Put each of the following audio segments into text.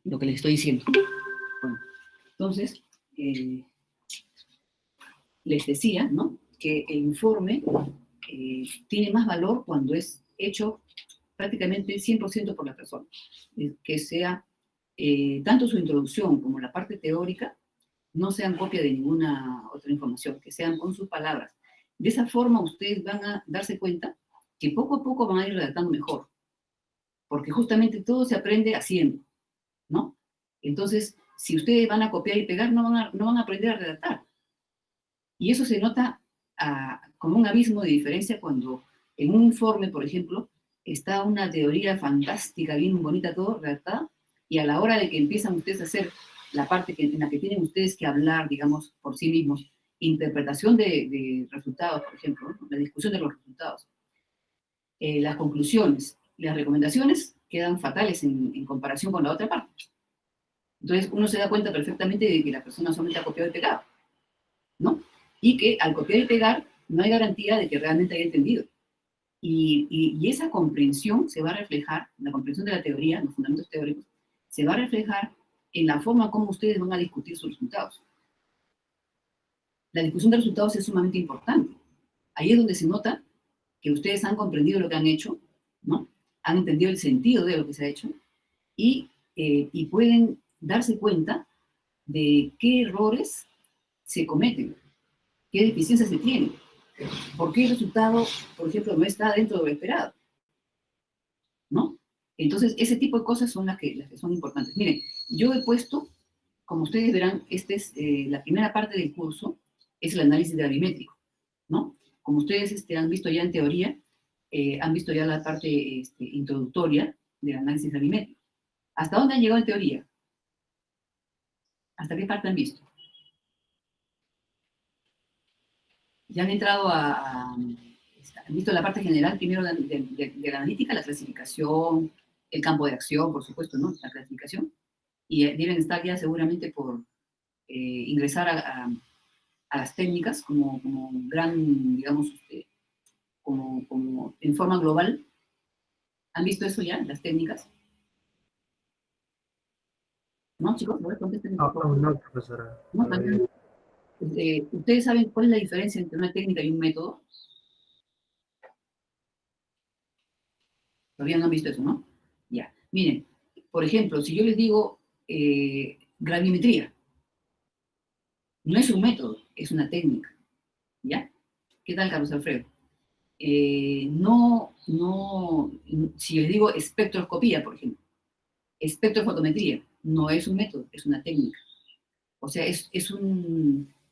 lo que les estoy diciendo. Bueno, entonces, les decía, ¿no?, que el informe tiene más valor cuando es hecho prácticamente 100% por la persona, que sea tanto su introducción como la parte teórica no sean copia de ninguna otra información, que sean con sus palabras. De esa forma ustedes van a darse cuenta que poco a poco van a ir redactando mejor, porque justamente todo se aprende haciendo, ¿no? Entonces, si ustedes van a copiar y pegar, no van a aprender a redactar. Y eso se nota como un abismo de diferencia cuando en un informe, por ejemplo, está una teoría fantástica, bien bonita, todo redactada, y a la hora de que empiezan ustedes a hacer la parte en la que tienen ustedes que hablar, digamos, por sí mismos, interpretación de resultados, por ejemplo, ¿no?, la discusión de los resultados, las conclusiones, las recomendaciones quedan fatales en comparación con la otra parte. Entonces uno se da cuenta perfectamente de que la persona solamente ha copiado y pegado, ¿no? Y que al copiar y pegar no hay garantía de que realmente haya entendido. Y esa comprensión se va a reflejar, la comprensión de la teoría, los fundamentos teóricos, se va a reflejar en la forma como ustedes van a discutir sus resultados. La discusión de resultados es sumamente importante. Ahí es donde se nota que ustedes han comprendido lo que han hecho, ¿no? Han entendido el sentido de lo que se ha hecho y pueden darse cuenta de qué errores se cometen, qué deficiencias se tienen, por qué el resultado, por ejemplo, no está dentro de lo esperado, ¿no? Entonces, ese tipo de cosas son las que son importantes. Miren, yo he puesto, como ustedes verán, la primera parte del curso es el análisis gravimétrico, ¿no? Como ustedes han visto ya en teoría, han visto ya la parte introductoria del análisis gravimétrico. ¿Hasta dónde han llegado en teoría? ¿Hasta qué parte han visto? Ya han entrado han visto la parte general primero de la analítica, la clasificación, el campo de acción, por supuesto, ¿no?, la clasificación, y deben estar ya seguramente por ingresar a las técnicas como gran, digamos, como en forma global. ¿Han visto eso ya, las técnicas? ¿No, chicos? A ver, contesten. No, profesora. ¿No? ¿Ustedes saben cuál es la diferencia entre una técnica y un método? Todavía no han visto eso, ¿no? Ya. Miren, por ejemplo, si yo les digo gravimetría, no es un método, es una técnica, ¿ya? ¿Qué tal, Carlos Alfredo? Si les digo espectroscopía, por ejemplo, espectrofotometría, no es un método, es una técnica. O sea,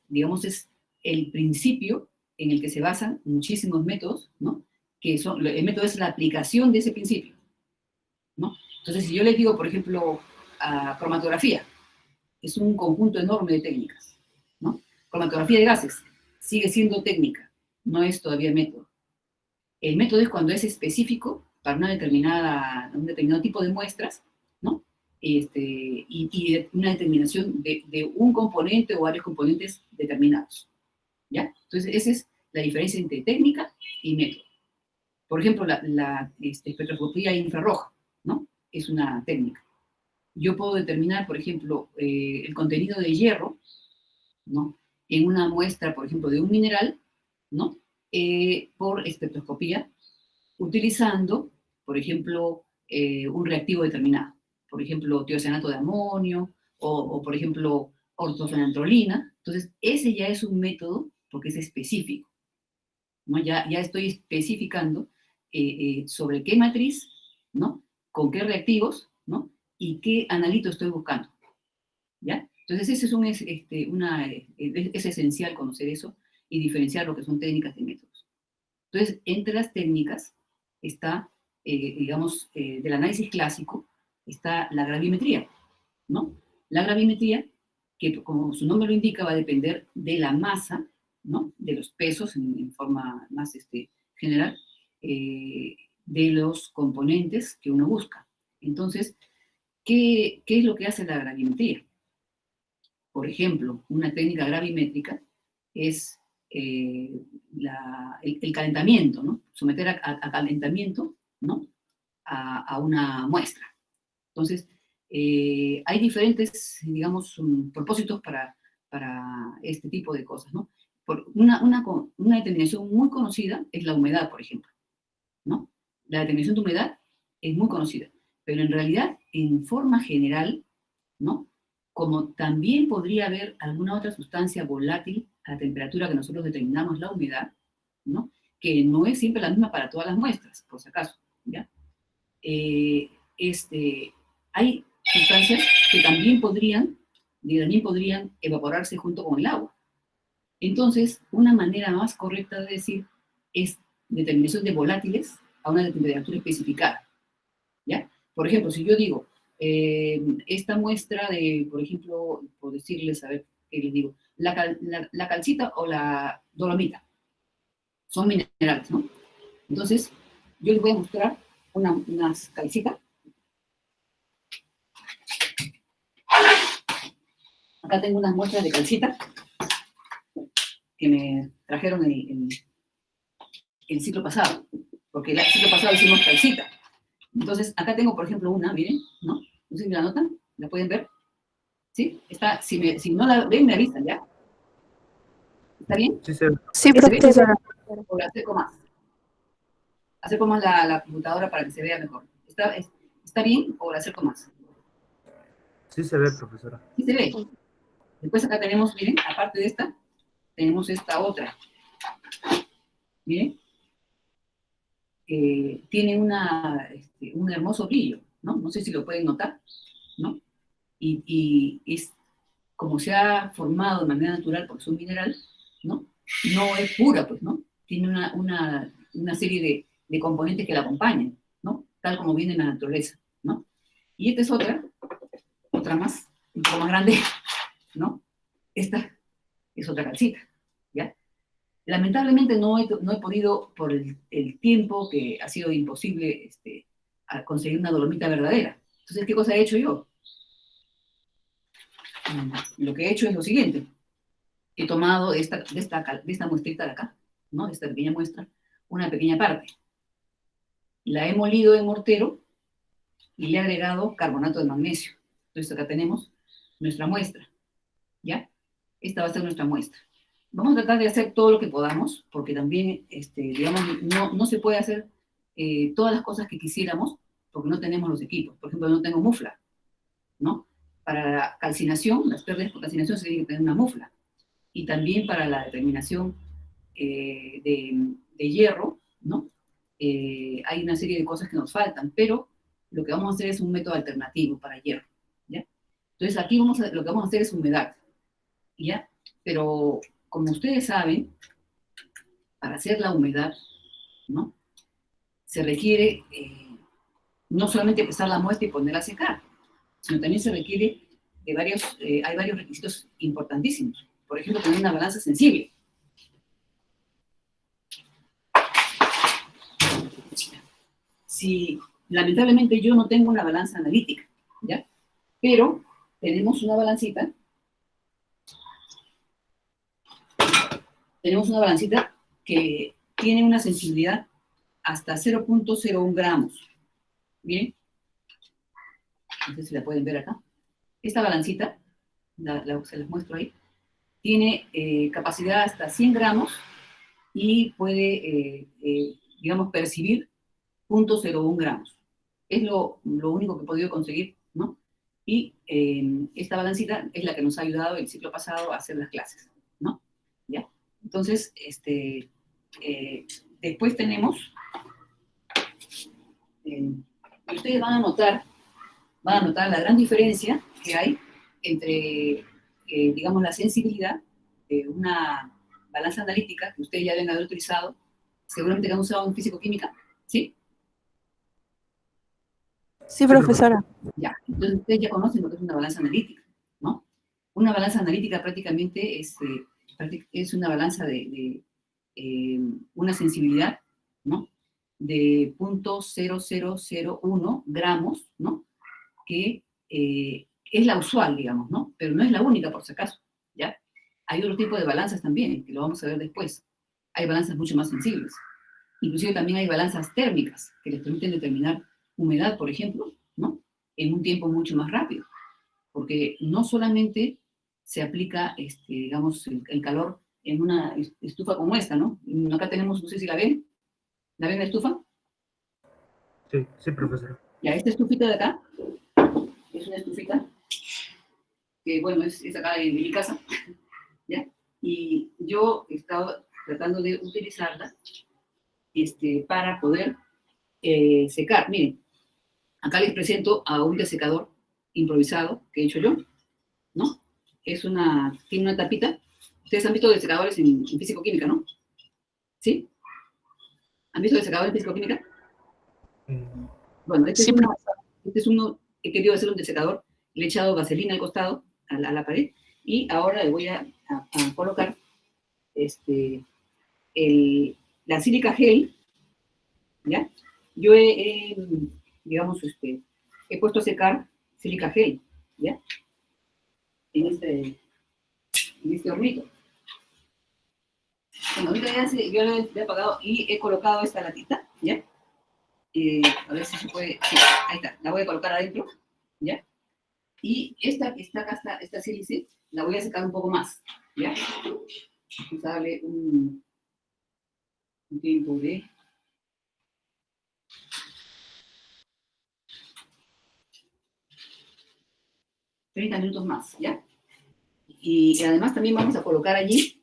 digamos, es el principio en el que se basan muchísimos métodos, ¿no? El método es la aplicación de ese principio, ¿no? Entonces, si yo les digo, por ejemplo, cromatografía, es un conjunto enorme de técnicas, ¿no? Cromatografía de gases sigue siendo técnica, no es todavía método. El método es cuando es específico para un determinado tipo de muestras, ¿no? Y una determinación de un componente o varios componentes determinados, ¿ya? Entonces, esa es la diferencia entre técnica y método. Por ejemplo, la espectroscopía infrarroja, ¿no?, es una técnica. Yo puedo determinar, por ejemplo, el contenido de hierro, ¿no?, en una muestra, por ejemplo, de un mineral, ¿no?, por espectroscopía, utilizando, por ejemplo, un reactivo determinado. Por ejemplo, tiocianato de amonio o por ejemplo, ortofenantrolina. Entonces, ese ya es un método porque es específico, ¿no? Ya estoy especificando sobre qué matriz, ¿no?, con qué reactivos, ¿no?, y qué analito estoy buscando, ¿ya? Entonces, es esencial conocer eso y diferenciar lo que son técnicas de métodos. Entonces, entre las técnicas está, digamos, del análisis clásico, está la gravimetría, ¿no? La gravimetría, que como su nombre lo indica, va a depender de la masa, ¿no?, de los pesos en forma más general, de los componentes que uno busca. Entonces, ¿qué es lo que hace la gravimetría? Por ejemplo, una técnica gravimétrica es el calentamiento, ¿no? Someter a calentamiento, ¿no?, a una muestra. Entonces, Hay diferentes, digamos, propósitos para este tipo de cosas, ¿no? Una determinación muy conocida es la humedad, por ejemplo, ¿no? La determinación de humedad es muy conocida, pero en realidad, en forma general, ¿no? Como también podría haber alguna otra sustancia volátil a la temperatura que nosotros determinamos la humedad, ¿no? Que no es siempre la misma para todas las muestras, por si acaso, ¿ya? Eh, Hay sustancias que también podrían evaporarse junto con el agua. Entonces, una manera más correcta de decir es determinación de volátiles a una temperatura especificada, ¿ya? Por ejemplo, si yo digo, esta muestra de, por ejemplo, por decirles, a ver, ¿qué les digo? La calcita o la dolomita son minerales, ¿no? Entonces, yo les voy a mostrar unas calcitas. Acá tengo unas muestras de calcita que me trajeron el ciclo pasado, porque el ciclo pasado hicimos calcita. Entonces, acá tengo, por ejemplo, una, miren, ¿no? No sé si la notan, ¿la pueden ver? ¿Sí? Está, si no la ven, me avisan, ¿ya? ¿Está bien? Sí, se ve. Sí, ¿Se ve? profesora. O la acerco más. Acerco más la computadora para que se vea mejor. ¿Está bien o la acerco más? Sí se ve, profesora. Sí se ve. Después acá tenemos, miren, aparte de esta, tenemos esta otra. Miren. Tiene un hermoso brillo, ¿no? No sé si lo pueden notar, ¿no? Y es como se ha formado de manera natural porque es un mineral, ¿no? No es pura, pues, ¿no? Tiene una serie de componentes que la acompañan, ¿no? Tal como viene en la naturaleza, ¿no? Y esta es otra más, un poco más grande, ¿no? Esta es otra calcita, ¿ya? Lamentablemente no he podido, por el tiempo que ha sido imposible a conseguir una dolomita verdadera. Entonces, ¿qué cosa he hecho yo? Lo que he hecho es lo siguiente. He tomado de esta muestrita de acá, ¿no? De esta pequeña muestra, una pequeña parte. La he molido en mortero y le he agregado carbonato de magnesio. Entonces, acá tenemos nuestra muestra, ¿ya? Esta va a ser nuestra muestra. Vamos a tratar de hacer todo lo que podamos, porque también, digamos, no se puede hacer todas las cosas que quisiéramos, porque no tenemos los equipos. Por ejemplo, no tengo mufla, ¿no? Para la calcinación, las pérdidas por calcinación se tiene que tener una mufla. Y también para la determinación de hierro, ¿no? Hay una serie de cosas que nos faltan, pero lo que vamos a hacer es un método alternativo para hierro, ¿ya? Entonces aquí lo que vamos a hacer es humedad, ¿ya? Pero como ustedes saben, para hacer la humedad, ¿no? Se requiere no solamente pesar la muestra y ponerla a secar, sino también se requiere de hay varios requisitos importantísimos. Por ejemplo, tener una balanza sensible. Si lamentablemente yo no tengo una balanza analítica, ¿ya? Pero tenemos una balancita que tiene una sensibilidad hasta 0.01 gramos. Bien, no sé si la pueden ver acá. Esta balancita, se las muestro ahí, tiene capacidad hasta 100 gramos y puede, digamos, percibir 0.01 gramos. Es lo único que he podido conseguir, ¿no? Y esta balancita es la que nos ha ayudado el ciclo pasado a hacer las clases, ¿no? ¿Ya? Entonces, después tenemos, ustedes van a notar la gran diferencia que hay entre, digamos, la sensibilidad de una balanza analítica que ustedes ya deben haber utilizado, seguramente que han usado en físico-química, ¿sí? Sí, profesora. Ya, entonces ustedes ya conocen lo que es una balanza analítica, ¿no? Una balanza analítica prácticamente es una balanza de una sensibilidad, ¿no? De 0.0001 gramos, ¿no? Que es la usual, digamos, ¿no? Pero no es la única, por si acaso, ¿ya? Hay otro tipo de balanzas también, que lo vamos a ver después. Hay balanzas mucho más sensibles. Inclusive también hay balanzas térmicas, que les permiten determinar humedad, por ejemplo, ¿no? en un tiempo mucho más rápido, porque no solamente se aplica, digamos, el calor en una estufa como esta, ¿no? Acá tenemos, no sé si la ven la estufa? Sí, sí, profesora. Ya, esta estufita de acá es una estufita que, bueno, es acá de mi casa, ¿ya? Y yo he estado tratando de utilizarla para poder secar. Miren, acá les presento a un desecador improvisado que he hecho yo, ¿no? Tiene una tapita. Ustedes han visto desecadores en físico-química, ¿no? ¿Sí? ¿Han visto desecadores en físico-química? Bueno, este es uno que he querido hacer un desecador. Le he echado vaselina al costado, a la pared, y ahora le voy a colocar la sílica gel, ¿ya? Yo digamos, he puesto a secar sílica gel, ¿ya? En este hornito. Bueno, ahorita yo lo he apagado y he colocado esta latita, ¿ya? A ver si se puede, sí, ahí está, la voy a colocar adentro, ¿ya? Y esta que está acá, esta sílice, la voy a secar un poco más, ¿ya? Vamos a darle un tiempo de 30 minutos más, ¿ya? Y además también vamos a colocar allí,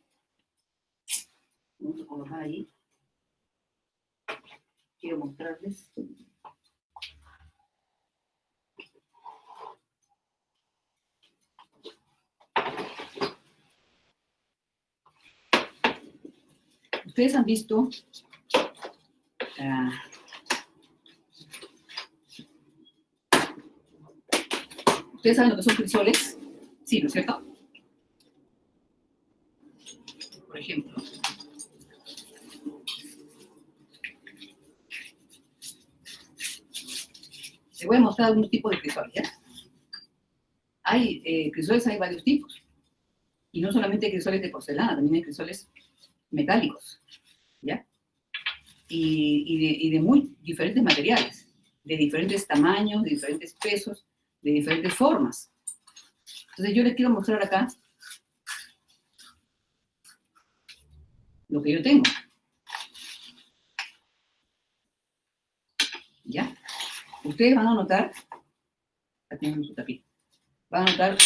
quiero mostrarles. Ustedes han visto ¿ustedes saben lo que son crisoles? Sí, ¿no es cierto? Por ejemplo, les voy a mostrar algunos tipos de crisoles, ¿ya? Crisoles hay varios tipos. Y no solamente hay crisoles de porcelana, también hay crisoles metálicos, ¿ya? Y de muy diferentes materiales, de diferentes tamaños, de diferentes pesos, de diferentes formas. Entonces yo les quiero mostrar acá lo que yo tengo. ¿Ya? Ustedes van a notar, acá tenemos su tapita, van a notar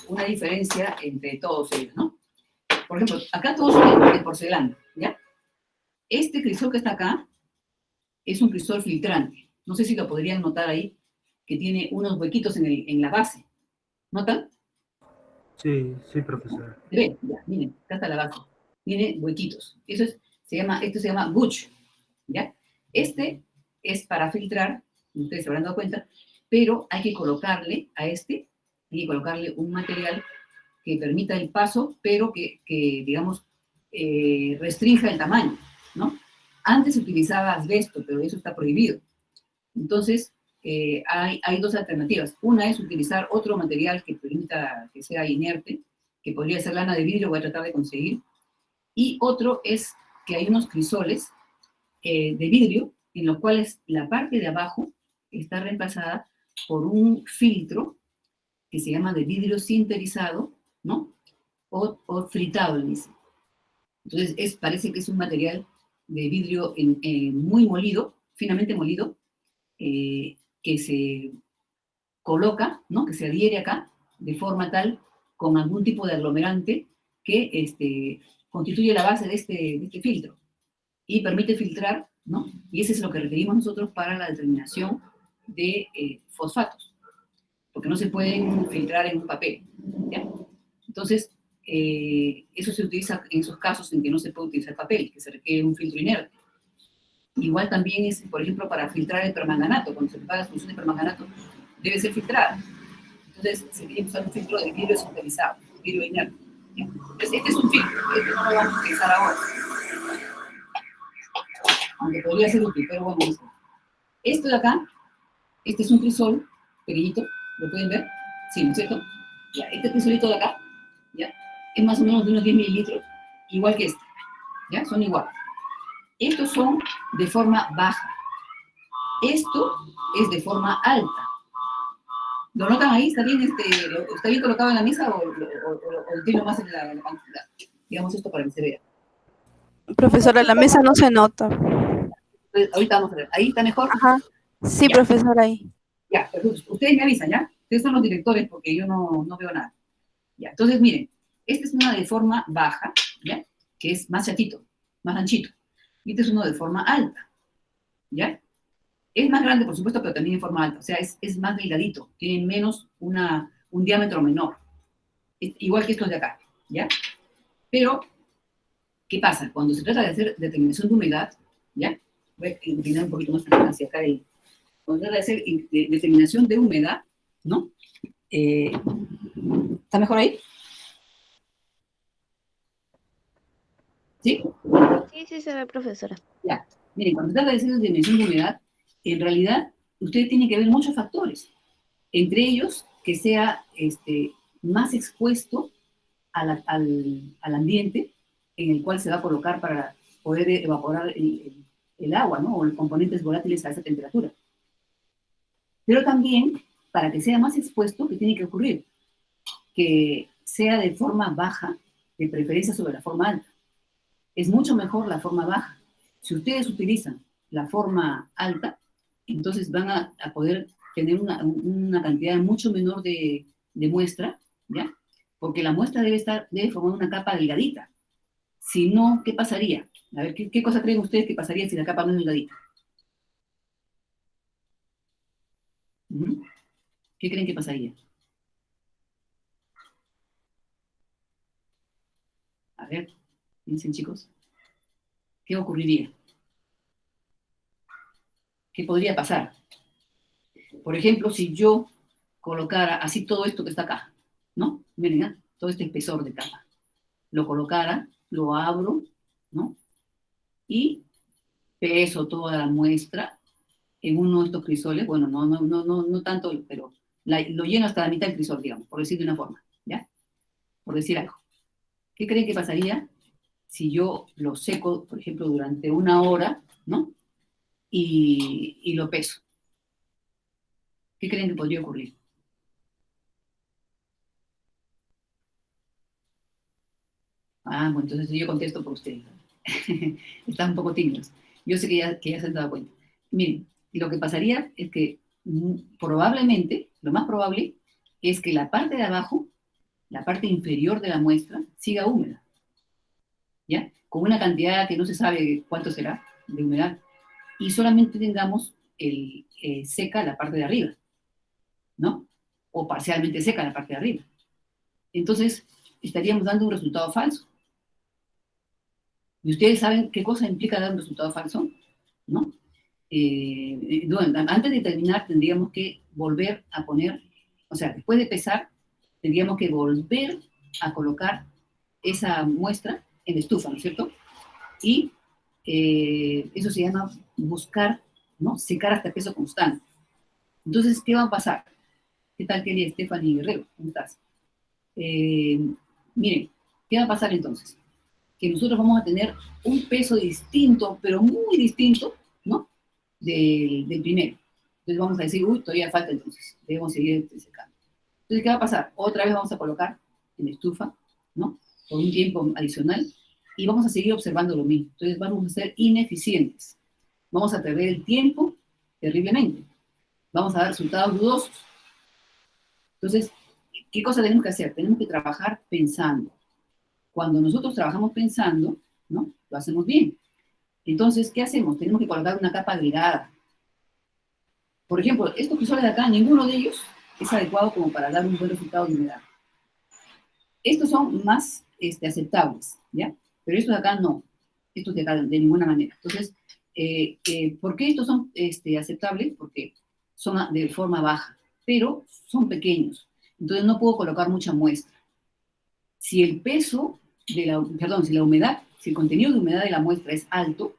una diferencia entre todos ellos, ¿no? Por ejemplo, acá todos son de porcelana, ¿ya? Este crisol que está acá es un crisol filtrante. No sé si lo podrían notar ahí, que tiene unos huequitos en la base. ¿Notan? Sí, sí, profesora. ¿Se ve? Ya, miren, acá está la base. Tiene huequitos. Esto se llama Butch, ¿ya? Este es para filtrar, ustedes se habrán dado cuenta, pero hay que colocarle un material que permita el paso, pero que digamos, restrinja el tamaño, ¿no? Antes se utilizaba asbesto, pero eso está prohibido. Entonces, hay dos alternativas. Una es utilizar otro material que permita que sea inerte, que podría ser lana de vidrio, voy a tratar de conseguir. Y otro es que hay unos crisoles de vidrio en los cuales la parte de abajo está reemplazada por un filtro que se llama de vidrio sinterizado, ¿no? O fritado, dice. Entonces, parece que es un material de vidrio muy molido, finamente molido, que se coloca, ¿no? Que se adhiere acá de forma tal, con algún tipo de aglomerante que constituye la base de este filtro y permite filtrar, ¿no? Y ese es lo que requerimos nosotros para la determinación de fosfatos, porque no se pueden filtrar en un papel, ¿ya? Entonces, eso se utiliza en esos casos en que no se puede utilizar papel, que se requiere un filtro inerte. Igual también es, por ejemplo, para filtrar el permanganato, cuando se prepara la solución de permanganato, debe ser filtrada. Entonces, se tiene que usar un filtro de vidrio sinterizado, vidrio inerte. ¿Ya? Entonces, este es un filtro, este no lo vamos a utilizar ahora. Aunque podría ser útil, pero bueno, listo. Esto de acá, este es un crisol pequeñito, ¿lo pueden ver? Sí, ¿no es cierto? Ya, este crisolito de acá, ¿ya? Es más o menos de unos 10 mililitros, igual que este, ¿ya? Son iguales. Estos son de forma baja. Esto es de forma alta, ¿Lo notan ahí? ¿Está bien, está bien colocado en la mesa o tiene más en digamos esto para que se vea? Profesora, la mesa no se nota. Entonces, ahorita vamos a ver. ¿Ahí está mejor? Ajá. Sí, Ya. profesora, ahí. Ya, entonces, ustedes me avisan, ¿ya? Ustedes son los directores porque yo no veo nada. Ya, entonces, miren, esta es una de forma baja, ¿ya? Que es más chatito, más anchito. Y este es uno de forma alta, ¿ya? Es más grande, por supuesto, pero también en forma alta. O sea, es más delgadito, tiene menos un diámetro menor. Igual que estos de acá, ¿ya? Pero, ¿qué pasa? Cuando se trata de hacer determinación de humedad, ¿ya? Voy a inclinar un poquito más hacia acá. Cuando se trata de hacer determinación de humedad, ¿no? ¿Está mejor ahí? ¿Sí? Sí, se ve, profesora. Ya. Miren, cuando se trata de hacer determinación de humedad, en realidad, ustedes tienen que ver muchos factores. Entre ellos, que sea más expuesto al ambiente en el cual se va a colocar para poder evaporar el agua, ¿no? O los componentes volátiles a esa temperatura. Pero también, para que sea más expuesto, ¿qué tiene que ocurrir? Que sea de forma baja, de preferencia sobre la forma alta. Es mucho mejor la forma baja. Si ustedes utilizan la forma alta, entonces van a poder tener una cantidad mucho menor de muestra, ¿ya? Porque la muestra debe formar una capa delgadita. Si no, ¿qué pasaría? A ver, ¿qué cosa creen ustedes que pasaría si la capa no es delgadita? ¿Qué creen que pasaría? A ver, piensen, chicos. ¿Qué ocurriría? ¿Qué podría pasar? Por ejemplo, si yo colocara así todo esto que está acá, ¿no? Miren, ¿eh? Todo este espesor de capa. Lo colocara, lo abro, ¿no? Y peso toda la muestra en uno de estos crisoles. Bueno, no tanto, pero lo lleno hasta la mitad del crisol, digamos, por decir de una forma, ¿ya? Por decir algo. ¿Qué creen que pasaría si yo lo seco, por ejemplo, durante una hora, ¿no? Y lo peso? ¿Qué creen que podría ocurrir? Ah, bueno, entonces yo contesto por ustedes. Están un poco tímidos. Yo sé que ya se han dado cuenta. Miren, lo que pasaría es que probablemente, lo más probable, es que la parte de abajo, la parte inferior de la muestra, siga húmeda, ¿ya? Con una cantidad que no se sabe cuánto será de humedad. Y solamente tengamos seca la parte de arriba, ¿no? O parcialmente seca la parte de arriba. Entonces, estaríamos dando un resultado falso. ¿Y ustedes saben qué cosa implica dar un resultado falso? ¿No? Bueno, antes de terminar tendríamos que volver a poner, o sea, después de pesar, tendríamos que volver a colocar esa muestra en la estufa, ¿no es cierto? Y eso se llama buscar, ¿no? Secar hasta peso constante. Entonces, ¿qué va a pasar? ¿Qué tal, Kelly, Stephanie Guerrero? ¿Cómo estás? Miren, ¿qué va a pasar entonces? Que nosotros vamos a tener un peso distinto, pero muy distinto, ¿no? Del primero. Entonces vamos a decir, uy, todavía falta entonces, debemos seguir secando. Entonces, ¿qué va a pasar? Otra vez vamos a colocar en la estufa, ¿no? Por un tiempo adicional, y vamos a seguir observando lo mismo. Entonces vamos a ser ineficientes. Vamos a perder el tiempo terriblemente. Vamos a dar resultados dudosos. Entonces, ¿qué cosa tenemos que hacer? Tenemos que trabajar pensando. Cuando nosotros trabajamos pensando, ¿no? Lo hacemos bien. Entonces, ¿qué hacemos? Tenemos que colocar una capa delgada. Por ejemplo, estos crisoles de acá, ninguno de ellos es adecuado como para dar un buen resultado de humedad. Estos son más aceptables, ¿ya? Pero estos de acá no. Estos de acá de ninguna manera. Entonces, ¿por qué estos son aceptables? Porque son de forma baja, pero son pequeños. Entonces no puedo colocar mucha muestra. Si el peso si la humedad, si el contenido de humedad de la muestra es alto,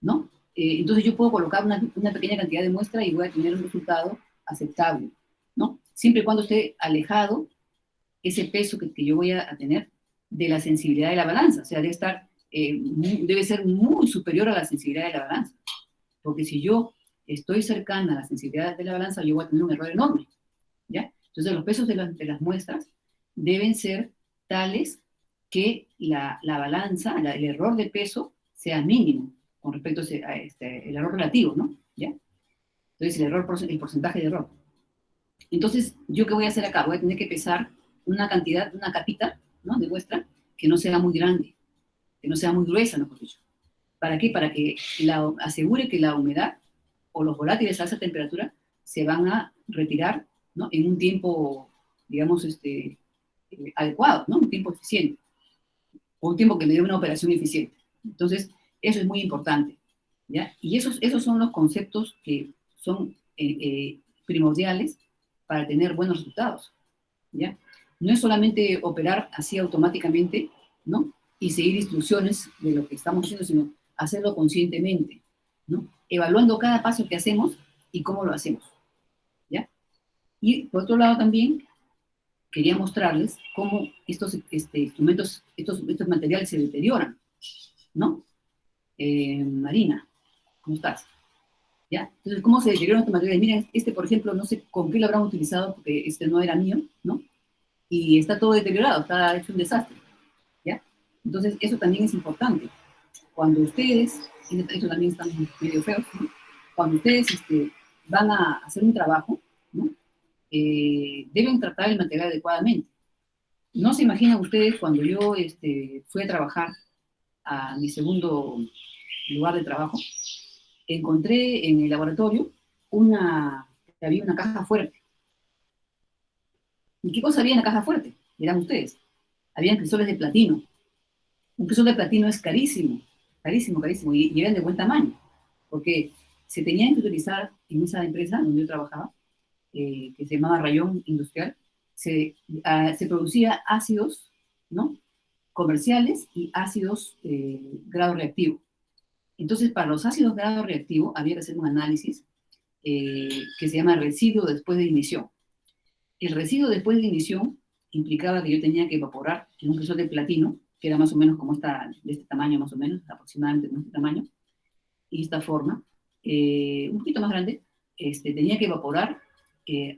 ¿no? Entonces yo puedo colocar una pequeña cantidad de muestra y voy a tener un resultado aceptable, ¿no? Siempre y cuando esté alejado ese peso que yo voy a tener de la sensibilidad de la balanza, o sea, debe ser muy superior a la sensibilidad de la balanza, porque si yo estoy cercana a la sensibilidad de la balanza, yo voy a tener un error enorme, ¿ya? Entonces, los pesos de las muestras deben ser tales que la balanza, el error de peso, sea mínimo con respecto a el error relativo, ¿no? ¿Ya? Entonces, el porcentaje de error. Entonces, ¿yo qué voy a hacer acá? Voy a tener que pesar una cantidad, una capita, ¿no?, de muestra que no sea muy grande, que no sea muy gruesa, mejor dicho. ¿Para qué? Para que asegure que la humedad o los volátiles a esa temperatura se van a retirar, ¿no?, en un tiempo, digamos, adecuado, ¿no? Un tiempo eficiente, o un tiempo que me dé una operación eficiente. Entonces, eso es muy importante, ¿ya? Y esos son los conceptos que son primordiales para tener buenos resultados, ¿ya? No es solamente operar así automáticamente, ¿no?, y seguir instrucciones de lo que estamos haciendo, sino hacerlo conscientemente, ¿no?, evaluando cada paso que hacemos y cómo lo hacemos, ¿ya? Y por otro lado también quería mostrarles cómo estos instrumentos, estos materiales se deterioran, ¿no? Marina, ¿cómo estás? ¿Ya? Entonces, ¿cómo se deterioran estos materiales? Miren, por ejemplo, no sé con qué lo habrán utilizado, porque no era mío, ¿no? Y está todo deteriorado, está hecho un desastre, ¿ya? Entonces, eso también es importante. Cuando ustedes, esto también están medio feos, ¿no?, cuando ustedes van a hacer un trabajo, ¿no?, deben tratar el material adecuadamente. No se imaginan ustedes cuando yo fui a trabajar a mi segundo lugar de trabajo, encontré en el laboratorio había una caja fuerte. ¿Y qué cosa había en la caja fuerte? Eran ustedes. Habían crisoles de platino. Un crisol de platino es carísimo, carísimo, carísimo, y eran de buen tamaño, porque se tenían que utilizar en esa empresa donde yo trabajaba, que se llamaba Rayón Industrial, se producía ácidos, ¿no?, comerciales y ácidos grado reactivo. Entonces, para los ácidos grado reactivo había que hacer un análisis que se llama residuo después de ignición. El residuo después de ignición implicaba que yo tenía que evaporar en un crisol de platino, que era más o menos como de este tamaño más o menos, aproximadamente de este tamaño, y esta forma, un poquito más grande, tenía que evaporar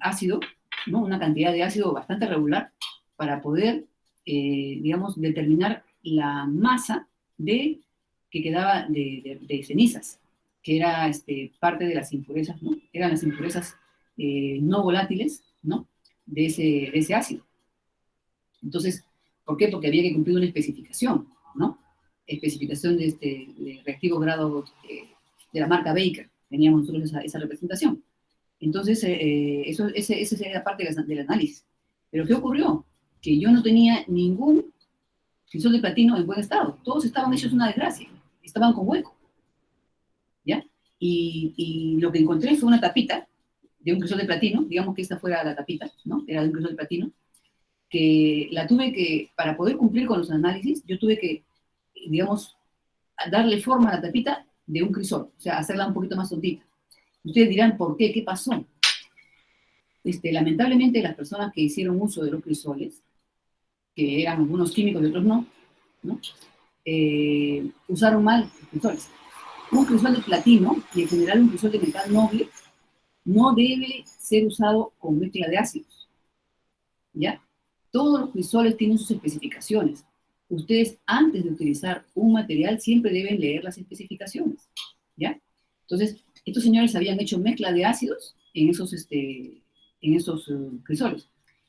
ácido, ¿no?, una cantidad de ácido bastante regular para poder, digamos, determinar la masa que quedaba de cenizas, que era parte de las impurezas, ¿no? Eran las impurezas no volátiles, ¿no?, de ese ácido. Entonces, ¿por qué? Porque había que cumplir una especificación, ¿no? Especificación de reactivo grado de la marca Baker. Teníamos nosotros esa representación. Entonces, esa era parte del análisis. Pero ¿qué ocurrió? Que yo no tenía ningún crisol de platino en buen estado. Todos estaban hechos una desgracia. Estaban con hueco, ¿ya? Y lo que encontré fue una tapita de un crisol de platino, digamos que esta fuera la tapita, ¿no? Era de un crisol de platino, que la tuve que, para poder cumplir con los análisis, yo tuve que, digamos, darle forma a la tapita de un crisol, o sea, hacerla un poquito más tontita. Ustedes dirán, ¿por qué? ¿Qué pasó? Lamentablemente, las personas que hicieron uso de los crisoles, que eran algunos químicos y otros no, usaron mal los crisoles. Un crisol de platino, y en general un crisol de metal noble, no debe ser usado con mezcla de ácidos, ¿ya? Todos los crisoles tienen sus especificaciones. Ustedes, antes de utilizar un material, siempre deben leer las especificaciones, ¿ya? Entonces, estos señores habían hecho mezcla de ácidos en esos crisoles.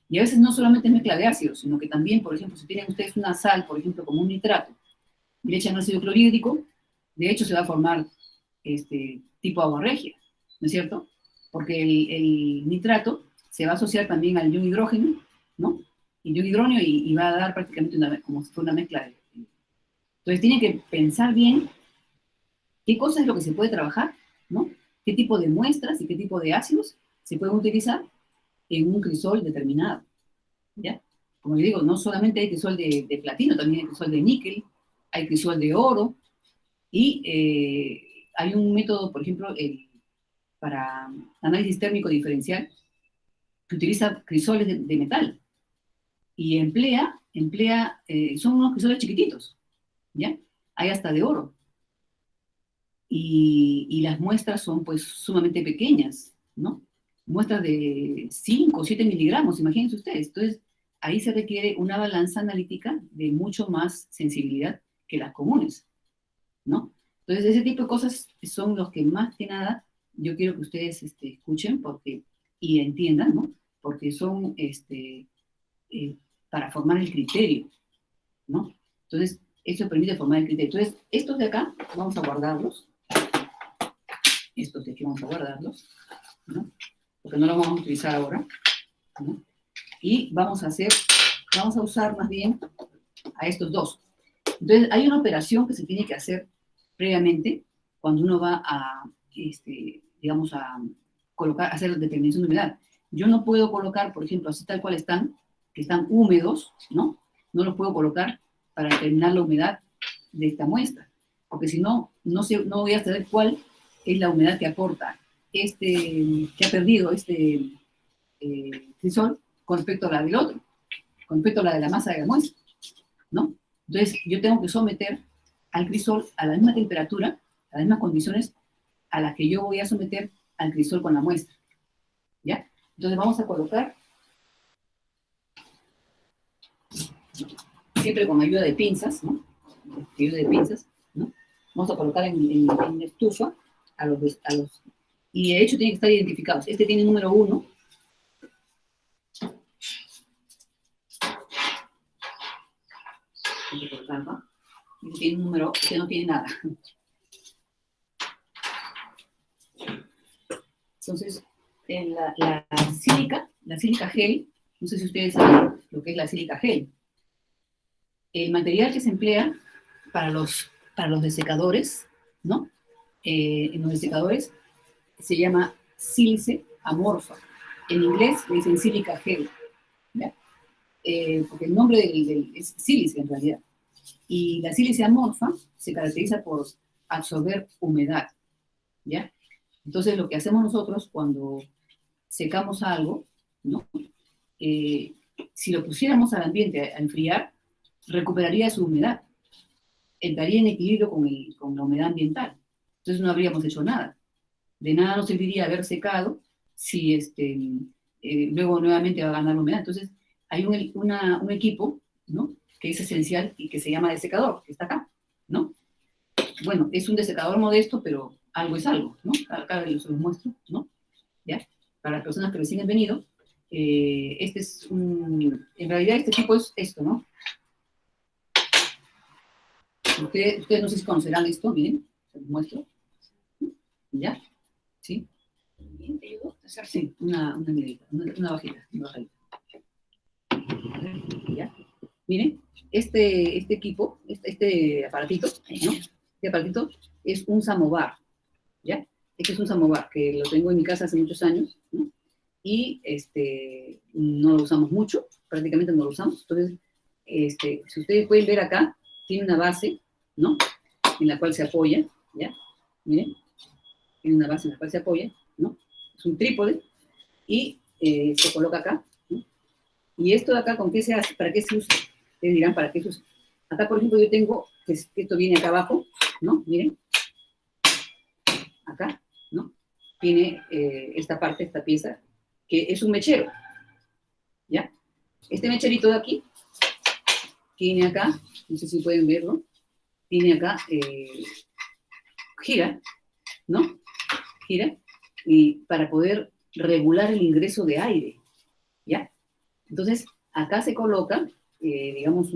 Y a veces no solamente es mezcla de ácidos, sino que también, por ejemplo, si tienen ustedes una sal, por ejemplo, como un nitrato, y le echan ácido clorhídrico, de hecho se va a formar tipo agua regia, ¿no es cierto? Porque el nitrato se va a asociar también al ion hidrógeno, ¿no? Y ion hidrógeno y va a dar prácticamente como si fuera una mezcla. Entonces tienen que pensar bien qué cosa es lo que se puede trabajar, ¿no? Qué tipo de muestras y qué tipo de ácidos se pueden utilizar en un crisol determinado, ¿ya? Como les digo, no solamente hay crisol de platino, también hay crisol de níquel, hay crisol de oro, y hay un método, por ejemplo, para análisis térmico diferencial, que utiliza crisoles de metal, y son unos crisoles chiquititos, ¿ya? Hay hasta de oro. Y las muestras son, pues, sumamente pequeñas, ¿no? muestras de 5 o 7 miligramos, imagínense ustedes. Entonces, ahí se requiere una balanza analítica de mucho más sensibilidad que las comunes, ¿no? Entonces, ese tipo de cosas son los que más que nada yo quiero que ustedes escuchen y entiendan, ¿no? Porque son para formar el criterio, ¿no? Entonces, eso permite formar el criterio. Entonces, estos de acá vamos a guardarlos. Estos de aquí vamos a guardarlos, ¿no? Porque no los vamos a utilizar ahora, ¿no? Y vamos a usar más bien a estos dos. Entonces, hay una operación que se tiene que hacer previamente cuando uno va a, digamos, a hacer la determinación de humedad. Yo no puedo colocar, por ejemplo, así tal cual están, que están húmedos, ¿no? No los puedo colocar para determinar la humedad de esta muestra, porque si no, no voy a saber cuál es la humedad que aporta que ha perdido crisol con respecto a la del otro, con respecto a la de la masa de la muestra, ¿no? Entonces, yo tengo que someter al crisol a la misma temperatura, a las mismas condiciones a las que yo voy a someter al crisol con la muestra, ¿ya? Entonces, vamos a colocar, siempre con ayuda de pinzas, ¿no? Ayuda de pinzas, ¿no? Vamos a colocar en la estufa y de hecho tienen que estar identificados. Este tiene número 1. Hay que colocarlo. Este tiene un número que no tiene nada. Entonces, la sílica gel, no sé si ustedes saben lo que es la sílica gel. El material que se emplea para los desecadores, ¿no? En los desecadores se llama sílice amorfa. En inglés le dicen sílica gel, ¿ya? Porque el nombre es sílice en realidad. Y la sílice amorfa se caracteriza por absorber humedad, ¿ya? Entonces, lo que hacemos nosotros cuando secamos algo, ¿no? Si lo pusiéramos al ambiente a enfriar, recuperaría su humedad, entraría en equilibrio con la humedad ambiental. Entonces no habríamos hecho nada. De nada nos serviría haber secado si luego nuevamente va a ganar humedad. Entonces hay un equipo, ¿no? Que es esencial y que se llama desecador, que está acá, ¿no? Bueno, es un desecador modesto, pero algo es algo, ¿no? Acá se los muestro, ¿no? ¿Ya? Para las personas que recién han venido, en realidad este tipo es esto, ¿no? Ustedes no sé si conocerán esto, miren, se los muestro. ¿Ya? ¿Sí? Bien, ¿te ayudó? Sí, una bajita, una bajita. ¿Ya? Miren, este equipo, este aparatito, ¿no? Este aparatito es un samovar, ¿ya? Este es un samovar que lo tengo en mi casa hace muchos años, ¿no? Y no lo usamos mucho, prácticamente no lo usamos. Entonces, si ustedes pueden ver acá, tiene una base, ¿no? En la cual se apoya, ¿ya? Miren, tiene una base en la cual se apoya, ¿no? Es un trípode y se coloca acá, ¿no? Y esto de acá, ¿con qué se hace? ¿Para qué se usa? Ustedes dirán, ¿para qué se usa? Acá, por ejemplo, yo tengo, que esto viene acá abajo, ¿no? Miren, acá, ¿no? Tiene esta parte, esta pieza, que es un mechero, ¿ya? Este mecherito de aquí tiene acá, no sé si pueden verlo, tiene acá, gira, ¿no? Gira, y para poder regular el ingreso de aire, ¿ya? Entonces, acá se coloca, digamos,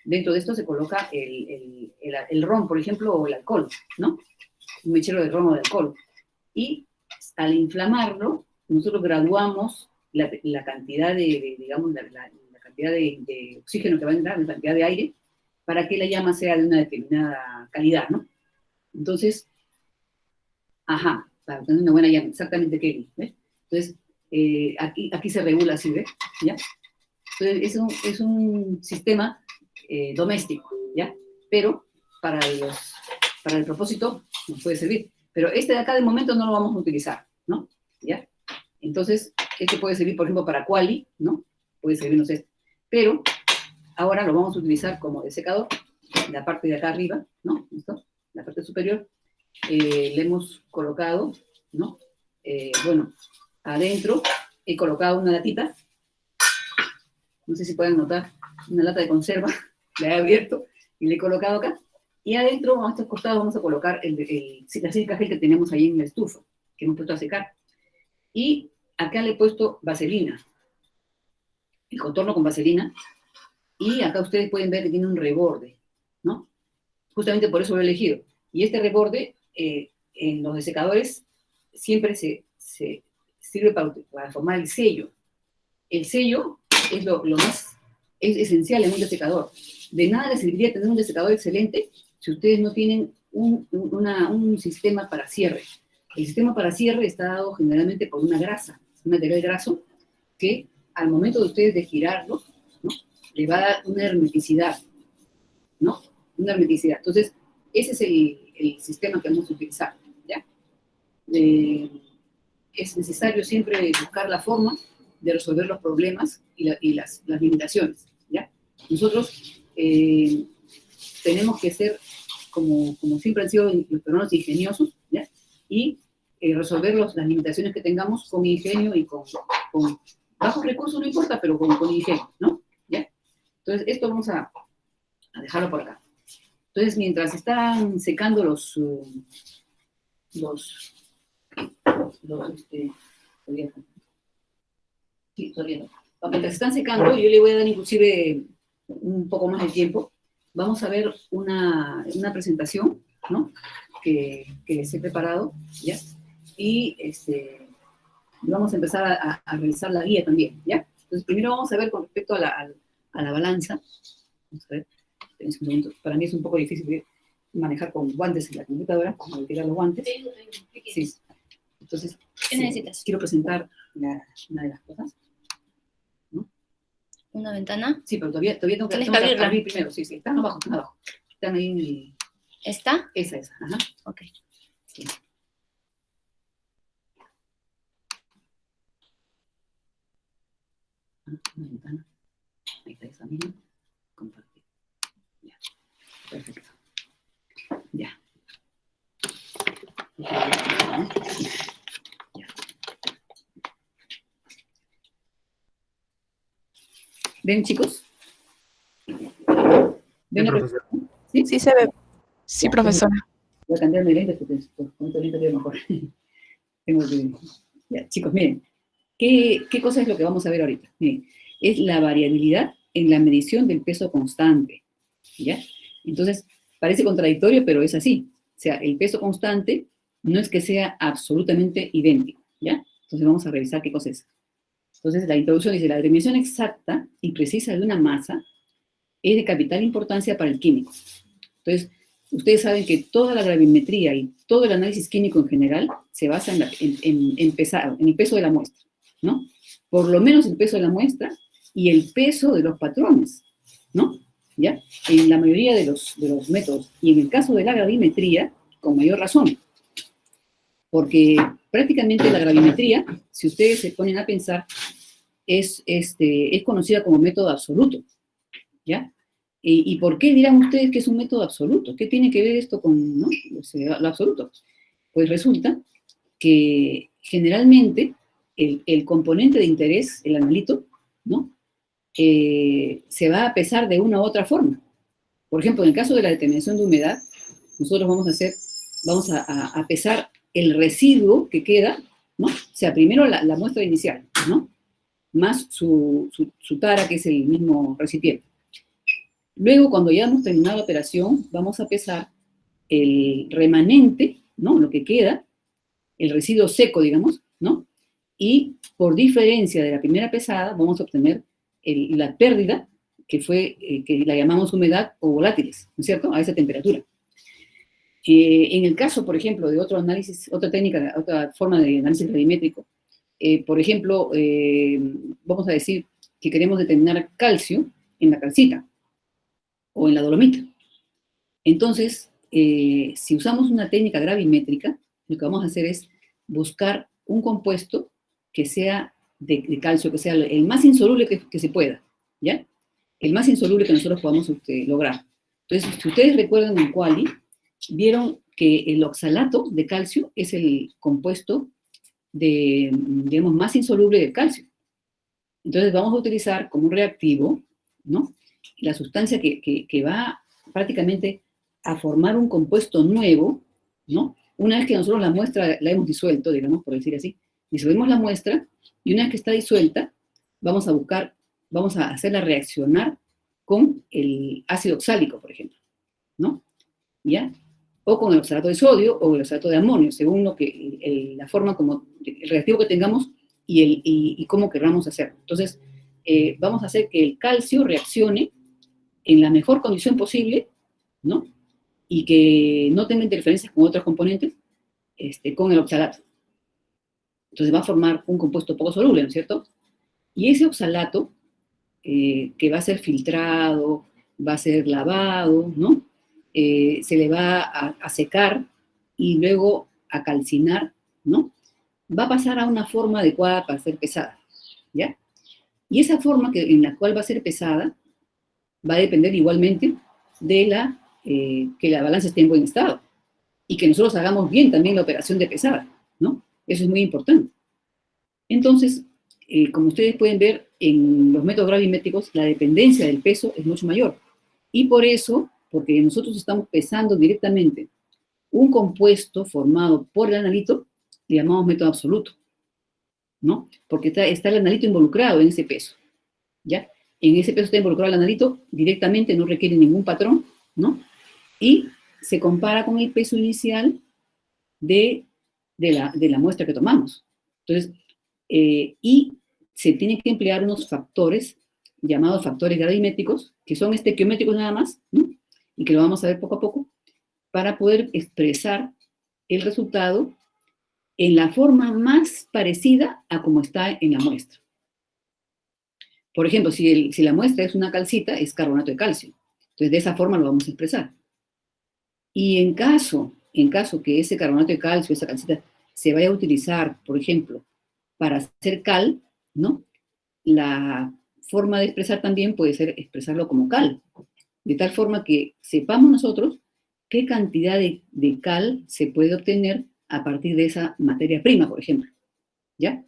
dentro de esto se coloca el ron, por ejemplo, o el alcohol, ¿no? Un mechero de ron o de alcohol. Y al inflamarlo, nosotros graduamos la cantidad digamos, la cantidad de oxígeno que va a entrar, la cantidad de aire, para que la llama sea de una determinada calidad, ¿no? Entonces, ajá, para tener una buena llama, exactamente, Kelly, ¿ves? Entonces, aquí se regula así, ¿ves? ¿Ya? Entonces, es un sistema doméstico, ¿ya? Pero para el propósito nos puede servir. Pero este de acá de momento no lo vamos a utilizar, ¿no? ¿Ya? Entonces, este puede servir, por ejemplo, para quali, ¿no? Puede servirnos este. Pero ahora lo vamos a utilizar como desecador, la parte de acá arriba, ¿no? ¿Listo? La parte superior, le hemos colocado, ¿no? Bueno, adentro he colocado una latita, no sé si pueden notar, una lata de conserva, la he abierto y le he colocado acá, y adentro, a estos costados, vamos a colocar la sílica gel que tenemos ahí en la estufa, que hemos puesto a secar. Y acá le he puesto vaselina, el contorno con vaselina, y acá ustedes pueden ver que tiene un reborde, ¿no? Justamente por eso lo he elegido. Y este reborde, en los desecadores, siempre se sirve para formar el sello. El sello es es esencial en un desecador. De nada les serviría tener un desecador excelente si ustedes no tienen un sistema para cierre. El sistema para cierre está dado generalmente por una grasa, un material graso, que al momento de ustedes de girarlo, ¿no?, le va a dar una hermeticidad, ¿no? Una hermeticidad. Entonces, ese es el sistema que vamos a utilizar, ¿ya? Es necesario siempre buscar la forma de resolver los problemas y las limitaciones, ¿ya? Nosotros tenemos que ser, como siempre han sido los peruanos, ingeniosos, ¿ya? Y resolver las limitaciones que tengamos con ingenio y con bajos recursos, no importa, pero con ingenio, ¿no? ¿Ya? Entonces, esto vamos a dejarlo por acá. Entonces, mientras están secando todavía no. Mientras están secando, yo le voy a dar inclusive un poco más de tiempo. Vamos a ver una presentación, ¿no?, que les he preparado, ¿ya? Y vamos a empezar a revisar la guía también, ¿ya? Entonces, primero vamos a ver con respecto a la balanza. Vamos a ver, un segundo. Para mí es un poco difícil manejar con guantes en la computadora, como retirar los guantes. Sí. Entonces, ¿Qué necesitas? quiero presentar una de las cosas, ¿no? ¿Una ventana? Sí, pero todavía tengo Tienes que abrirla. abrir primero. Sí, están abajo, están abajo. Están ahí en el... ¿Está? Esa, ajá. Ok. Sí. Una ventana. Ahí está esa misma. Compartir. Ya. Perfecto. Ya. Ya. ¿Ven, chicos? ¿Ven Sí, la profesor. presentación? ¿Sí? Sí se ve. Sí, profesora. Voy a cambiar mi lente porque con este lente veo mejor. Tengo que... Ya, chicos, miren. ¿Qué cosa es lo que vamos a ver ahorita? Miren, es la variabilidad en la medición del peso constante, ¿ya? Entonces, parece contradictorio, pero es así. O sea, el peso constante no es que sea absolutamente idéntico, ¿ya? Entonces vamos a revisar qué cosa es. Entonces, la introducción dice, la determinación exacta y precisa de una masa es de capital importancia para el químico. Entonces, ustedes saben que toda la gravimetría y todo el análisis químico en general se basa en el peso de la muestra, ¿no? Por lo menos el peso de la muestra y el peso de los patrones, ¿no? ¿Ya? En la mayoría de los métodos, y en el caso de la gravimetría, con mayor razón, porque prácticamente la gravimetría, si ustedes se ponen a pensar, es conocida como método absoluto, ¿ya? ¿Y por qué dirán ustedes que es un método absoluto? ¿Qué tiene que ver esto con, ¿no?, lo absoluto? Pues resulta que generalmente el componente de interés, el analito, ¿no?, se va a pesar de una u otra forma. Por ejemplo, en el caso de la determinación de humedad, nosotros vamos a pesar el residuo que queda, ¿no? O sea, primero la muestra inicial, ¿no?, más su tara, que es el mismo recipiente. Luego, cuando ya hemos terminado la operación, vamos a pesar el remanente, ¿no?, lo que queda, el residuo seco, digamos, ¿no? Y por diferencia de la primera pesada, vamos a obtener la pérdida, que la llamamos humedad o volátiles, ¿no es cierto?, a esa temperatura. En el caso, por ejemplo, de otro análisis, otra técnica, otra forma de análisis gravimétrico, por ejemplo, vamos a decir que queremos determinar calcio en la calcita o en la dolomita. Entonces, si usamos una técnica gravimétrica, lo que vamos a hacer es buscar un compuesto que sea de calcio, que sea el más insoluble que se pueda, ¿ya? El más insoluble que nosotros podamos lograr. Entonces, si ustedes recuerdan en Quali, vieron que el oxalato de calcio es el compuesto digamos, más insoluble del calcio. Entonces vamos a utilizar como un reactivo, ¿no? La sustancia que va prácticamente a formar un compuesto nuevo, ¿no? Una vez que nosotros la muestra la hemos disuelto, digamos, por decir así, disolvemos la muestra, y una vez que está disuelta, vamos a hacerla reaccionar con el ácido oxálico, por ejemplo, ¿no? ¿Ya? O con el oxalato de sodio o el oxalato de amonio, según la forma como, el reactivo que tengamos y cómo queramos hacerlo. Entonces, vamos a hacer que el calcio reaccione en la mejor condición posible, ¿no? Y que no tenga interferencias con otros componentes, con el oxalato. Entonces va a formar un compuesto poco soluble, ¿no es cierto? Y ese oxalato, que va a ser filtrado, va a ser lavado, ¿no? Se le va a secar y luego a calcinar, ¿no? Va a pasar a una forma adecuada para ser pesada, ¿ya? Y esa forma en la cual va a ser pesada va a depender igualmente de que la balanza esté en buen estado y que nosotros hagamos bien también la operación de pesada, ¿no? Eso es muy importante. Entonces, como ustedes pueden ver, en los métodos gravimétricos la dependencia del peso es mucho mayor. Y por eso, porque nosotros estamos pesando directamente un compuesto formado por el analito, le llamamos método absoluto, ¿no? Porque está el analito involucrado en ese peso, ¿ya? En ese peso está involucrado el analito, directamente no requiere ningún patrón, ¿no? Y se compara con el peso inicial de la muestra que tomamos. Entonces, y se tienen que emplear unos factores llamados factores gravimétricos, que son estequiométricos nada más, ¿no? Y que lo vamos a ver poco a poco, para poder expresar el resultado en la forma más parecida a como está en la muestra. Por ejemplo, si la muestra es una calcita, es carbonato de calcio. Entonces, de esa forma lo vamos a expresar. Y en caso que ese carbonato de calcio, esa calcita, se vaya a utilizar, por ejemplo, para hacer cal, ¿no? La forma de expresar también puede ser expresarlo como cal, de tal forma que sepamos nosotros qué cantidad de cal se puede obtener a partir de esa materia prima, por ejemplo, ¿ya?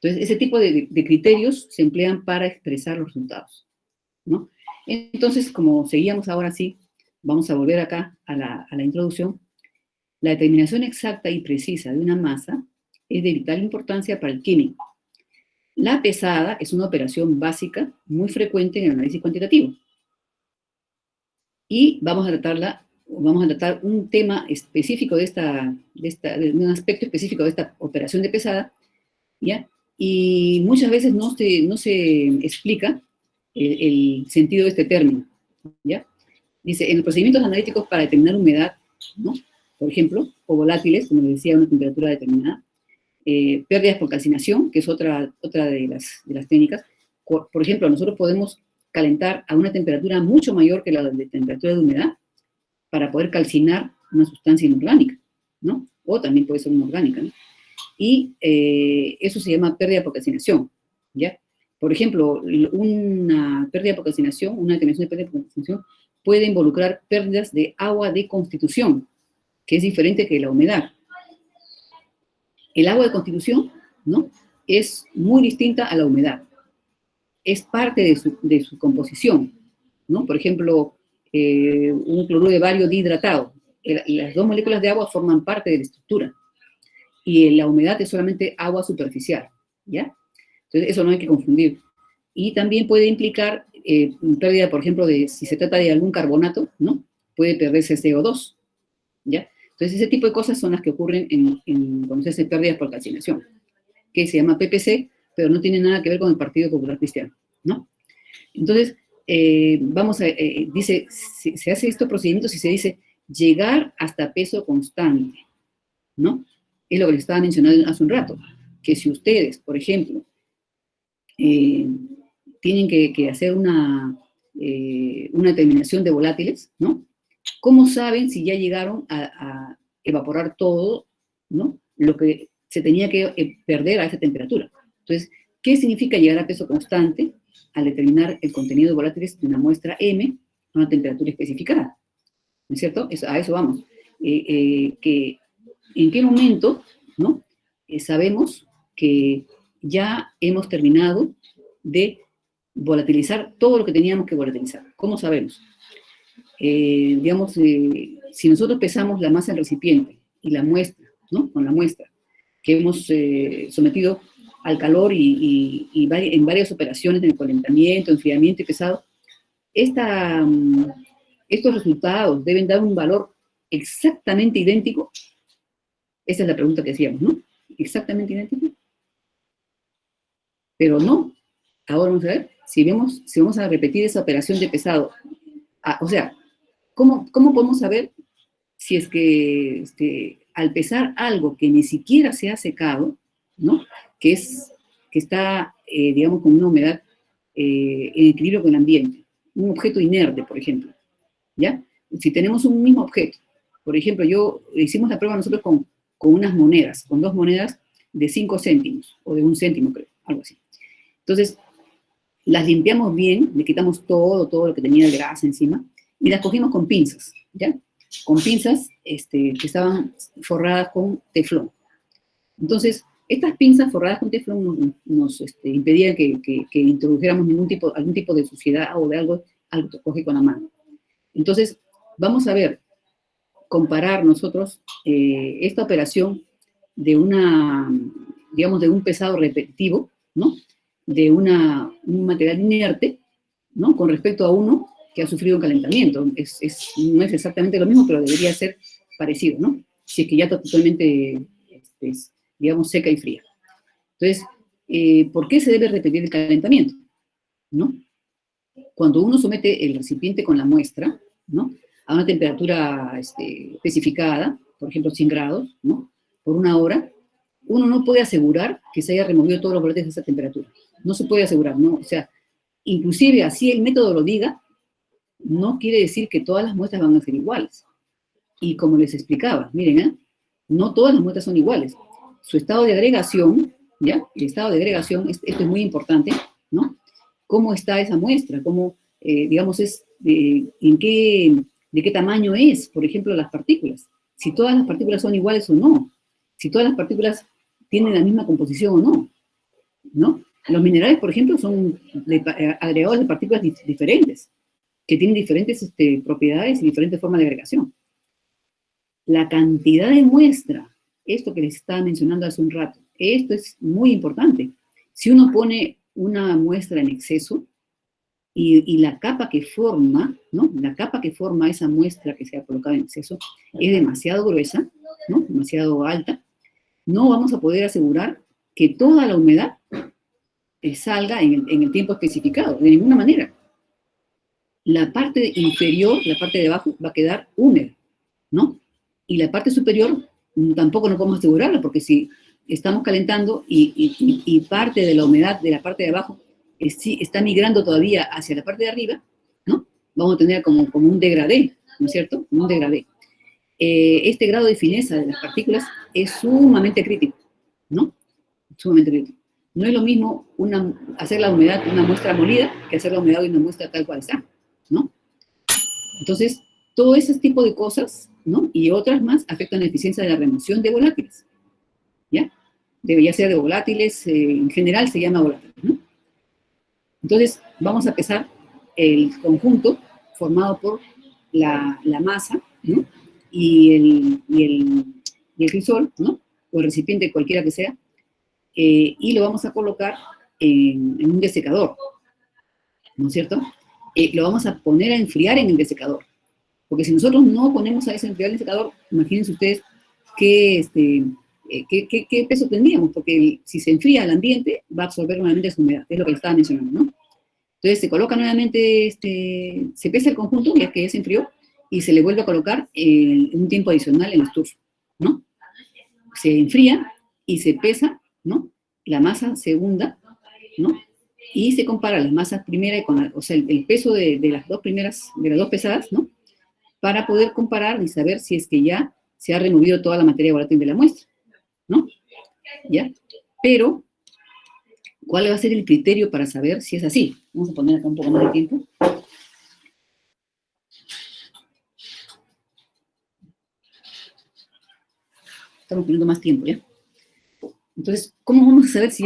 Entonces, ese tipo de criterios se emplean para expresar los resultados, ¿no? Entonces, como seguíamos ahora sí, vamos a volver acá a la introducción. La determinación exacta y precisa de una masa es de vital importancia para el químico. La pesada es una operación básica muy frecuente en el análisis cuantitativo. Y vamos a tratar un tema específico de un aspecto específico de esta operación de pesada, ¿ya? Y muchas veces no se explica el sentido de este término, ¿ya? Dice, en los procedimientos analíticos para determinar humedad, ¿no? Por ejemplo, o volátiles, como les decía, a una temperatura determinada, pérdidas por calcinación, que es otra de las técnicas. Por ejemplo, nosotros podemos calentar a una temperatura mucho mayor que la de temperatura de humedad para poder calcinar una sustancia inorgánica, ¿no? O también puede ser inorgánica, ¿no? Y eso se llama pérdida por calcinación, ¿ya? Por ejemplo, una pérdida por calcinación, una determinación de pérdida por calcinación puede involucrar pérdidas de agua de constitución, que es diferente que la humedad. El agua de constitución, ¿no? Es muy distinta a la humedad. Es parte de su composición, ¿no? Por ejemplo, un cloruro de bario dihidratado. Las dos moléculas de agua forman parte de la estructura. Y la humedad es solamente agua superficial, ¿ya? Entonces, eso no hay que confundir. Y también puede implicar pérdida, por ejemplo, si se trata de algún carbonato, ¿no? Puede perderse CO2, ¿ya? Entonces, ese tipo de cosas son las que ocurren cuando se hace pérdidas por calcinación, que se llama PPC, pero no tiene nada que ver con el Partido Popular Cristiano, ¿no? Entonces, dice, se hace estos procedimientos y se dice llegar hasta peso constante, ¿no? Es lo que les estaba mencionando hace un rato, que si ustedes, por ejemplo, tienen que hacer una determinación de volátiles, ¿no? ¿Cómo saben si ya llegaron a evaporar todo, ¿no? Lo que se tenía que perder a esa temperatura? Entonces, ¿qué significa llegar a peso constante al determinar el contenido de volátiles de una muestra M a una temperatura especificada? ¿No es cierto? A eso vamos. ¿En qué momento, ¿no? Sabemos que ya hemos terminado de volatilizar todo lo que teníamos que volatilizar. ¿Cómo sabemos? Digamos, si nosotros pesamos la masa del recipiente y la muestra, ¿no? Con la muestra que hemos sometido al calor en varias operaciones de calentamiento, enfriamiento y pesado, estos resultados deben dar un valor exactamente idéntico. Esa es la pregunta que hacíamos, ¿no? ¿Exactamente idéntico? Pero no. Ahora vamos a ver si vamos a repetir esa operación de pesado. O sea, ¿cómo podemos saber si es que al pesar algo que ni siquiera se ha secado, ¿no? Que está, digamos, con una humedad en equilibrio con el ambiente, un objeto inerte, por ejemplo, ¿ya? Si tenemos un mismo objeto, por ejemplo, hicimos la prueba nosotros con unas monedas, con 2 monedas de 5 céntimos, o de 1 céntimo, creo, algo así. Entonces, las limpiamos bien, le quitamos todo lo que tenía de grasa encima, y las cogimos con pinzas, ¿ya? Con pinzas que estaban forradas con teflón. Entonces, estas pinzas forradas con teflón nos impedían que introdujéramos algún tipo de suciedad o de algo que coge con la mano. Entonces, vamos a ver, comparar nosotros esta operación de digamos, de un pesado repetitivo, ¿no? De un material inerte, ¿no? Con respecto a uno que ha sufrido un calentamiento. No es exactamente lo mismo, pero debería ser parecido, ¿no? Si es que ya está totalmente, digamos, seca y fría. Entonces, ¿por qué se debe repetir el calentamiento? ¿No? Cuando uno somete el recipiente con la muestra, ¿no? A una temperatura especificada, por ejemplo 100 grados, ¿no? Por 1 hora, uno no puede asegurar que se haya removido todos los brotes de esa temperatura. No se puede asegurar, ¿no? O sea, inclusive así el método lo diga, no quiere decir que todas las muestras van a ser iguales. Y como les explicaba, miren, no todas las muestras son iguales. Su estado de agregación, ¿ya? El estado de agregación, esto es muy importante, ¿no? ¿Cómo está esa muestra? ¿Cómo, digamos, de qué tamaño es, por ejemplo, las partículas? Si todas las partículas son iguales o no. Si todas las partículas tienen la misma composición o no, ¿no? Los minerales, por ejemplo, son agregados de partículas diferentes, que tienen diferentes propiedades y diferentes formas de agregación. La cantidad de muestra, esto que les estaba mencionando hace un rato, esto es muy importante. Si uno pone una muestra en exceso y la capa que forma, ¿no? La capa que forma esa muestra que se ha colocado en exceso es demasiado gruesa, ¿no? Demasiado alta, no vamos a poder asegurar que toda la humedad salga en el tiempo especificado, de ninguna manera. La parte inferior, la parte de abajo, va a quedar húmeda, ¿no? Y la parte superior tampoco no podemos asegurarla, porque si estamos calentando y parte de la humedad de la parte de abajo está migrando todavía hacia la parte de arriba, ¿no? Vamos a tener como un degradé, ¿no es cierto? Un degradé. Este grado de fineza de las partículas es sumamente crítico, ¿no? Sumamente crítico. No es lo mismo hacer la humedad de una muestra molida que hacer la humedad de una muestra tal cual está, ¿no? Entonces, todo ese tipo de cosas, ¿no? Y otras más afectan la eficiencia de la remoción de volátiles, ¿ya? Ya sea de volátiles, en general se llama volátiles, ¿no? Entonces, vamos a pesar el conjunto formado por la masa, ¿no? Y el crisol, ¿no? O el recipiente, cualquiera que sea, y lo vamos a colocar en un desecador, ¿no es cierto? Lo vamos a poner a enfriar en el desecador, porque si nosotros no ponemos a enfriar en el desecador, imagínense ustedes qué peso tendríamos, porque si se enfría el ambiente, va a absorber nuevamente esa humedad, es lo que les estaba mencionando, ¿no? Entonces se coloca nuevamente, se pesa el conjunto, ya que ya se enfrió, y se le vuelve a colocar en un tiempo adicional en la estufa, ¿no? Se enfría y se pesa, ¿no? La masa segunda, ¿no? Y se compara las masas primera o sea, el peso de las dos primeras, de las dos pesadas, ¿no? Para poder comparar y saber si es que ya se ha removido toda la materia volátil de la muestra, ¿no? ¿Ya? Pero, ¿cuál va a ser el criterio para saber si es así? Vamos a poner acá un poco más de tiempo. Estamos poniendo más tiempo, ¿ya? Entonces, ¿cómo vamos a saber si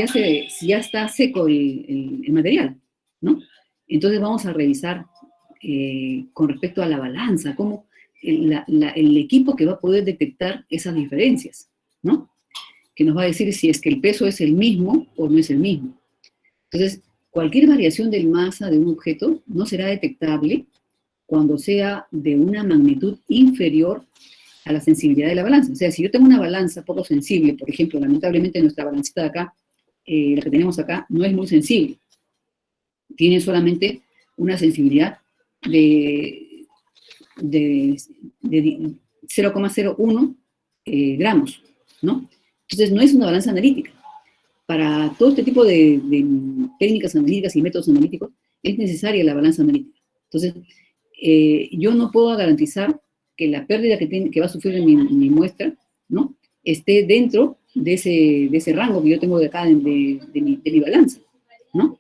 ya está seco el material? ¿No? Entonces vamos a revisar con respecto a la balanza, cómo el equipo que va a poder detectar esas diferencias, ¿no? Que nos va a decir si es que el peso es el mismo o no es el mismo. Entonces, cualquier variación del masa de un objeto no será detectable cuando sea de una magnitud inferior a la sensibilidad de la balanza. O sea, si yo tengo una balanza poco sensible, por ejemplo, lamentablemente nuestra balancita de acá, la que tenemos acá, no es muy sensible. Tiene solamente una sensibilidad de 0,01 gramos, ¿no? Entonces, no es una balanza analítica. Para todo este tipo de técnicas analíticas y métodos analíticos, es necesaria la balanza analítica. Entonces, yo no puedo garantizar que la pérdida que va a sufrir mi muestra, ¿no?, esté dentro de ese rango que yo tengo de acá de mi balanza, ¿no?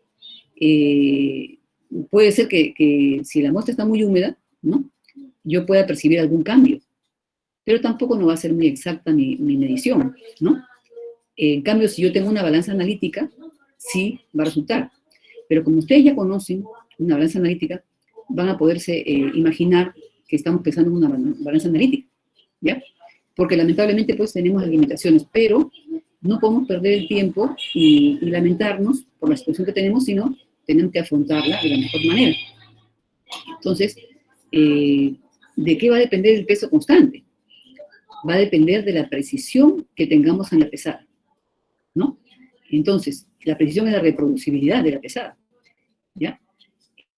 Puede ser que si la muestra está muy húmeda, ¿no?, yo pueda percibir algún cambio, pero tampoco no va a ser muy exacta mi medición, ¿no? En cambio, si yo tengo una balanza analítica, sí va a resultar. Pero como ustedes ya conocen una balanza analítica, van a poderse imaginar que estamos pensando en una balanza analítica, ¿ya? Porque lamentablemente pues tenemos limitaciones, pero no podemos perder el tiempo y lamentarnos por la situación que tenemos, sino tenemos que afrontarla de la mejor manera. Entonces, ¿de qué va a depender el peso constante? Va a depender de la precisión que tengamos en la pesada, ¿no? Entonces, la precisión es la reproducibilidad de la pesada, ¿ya?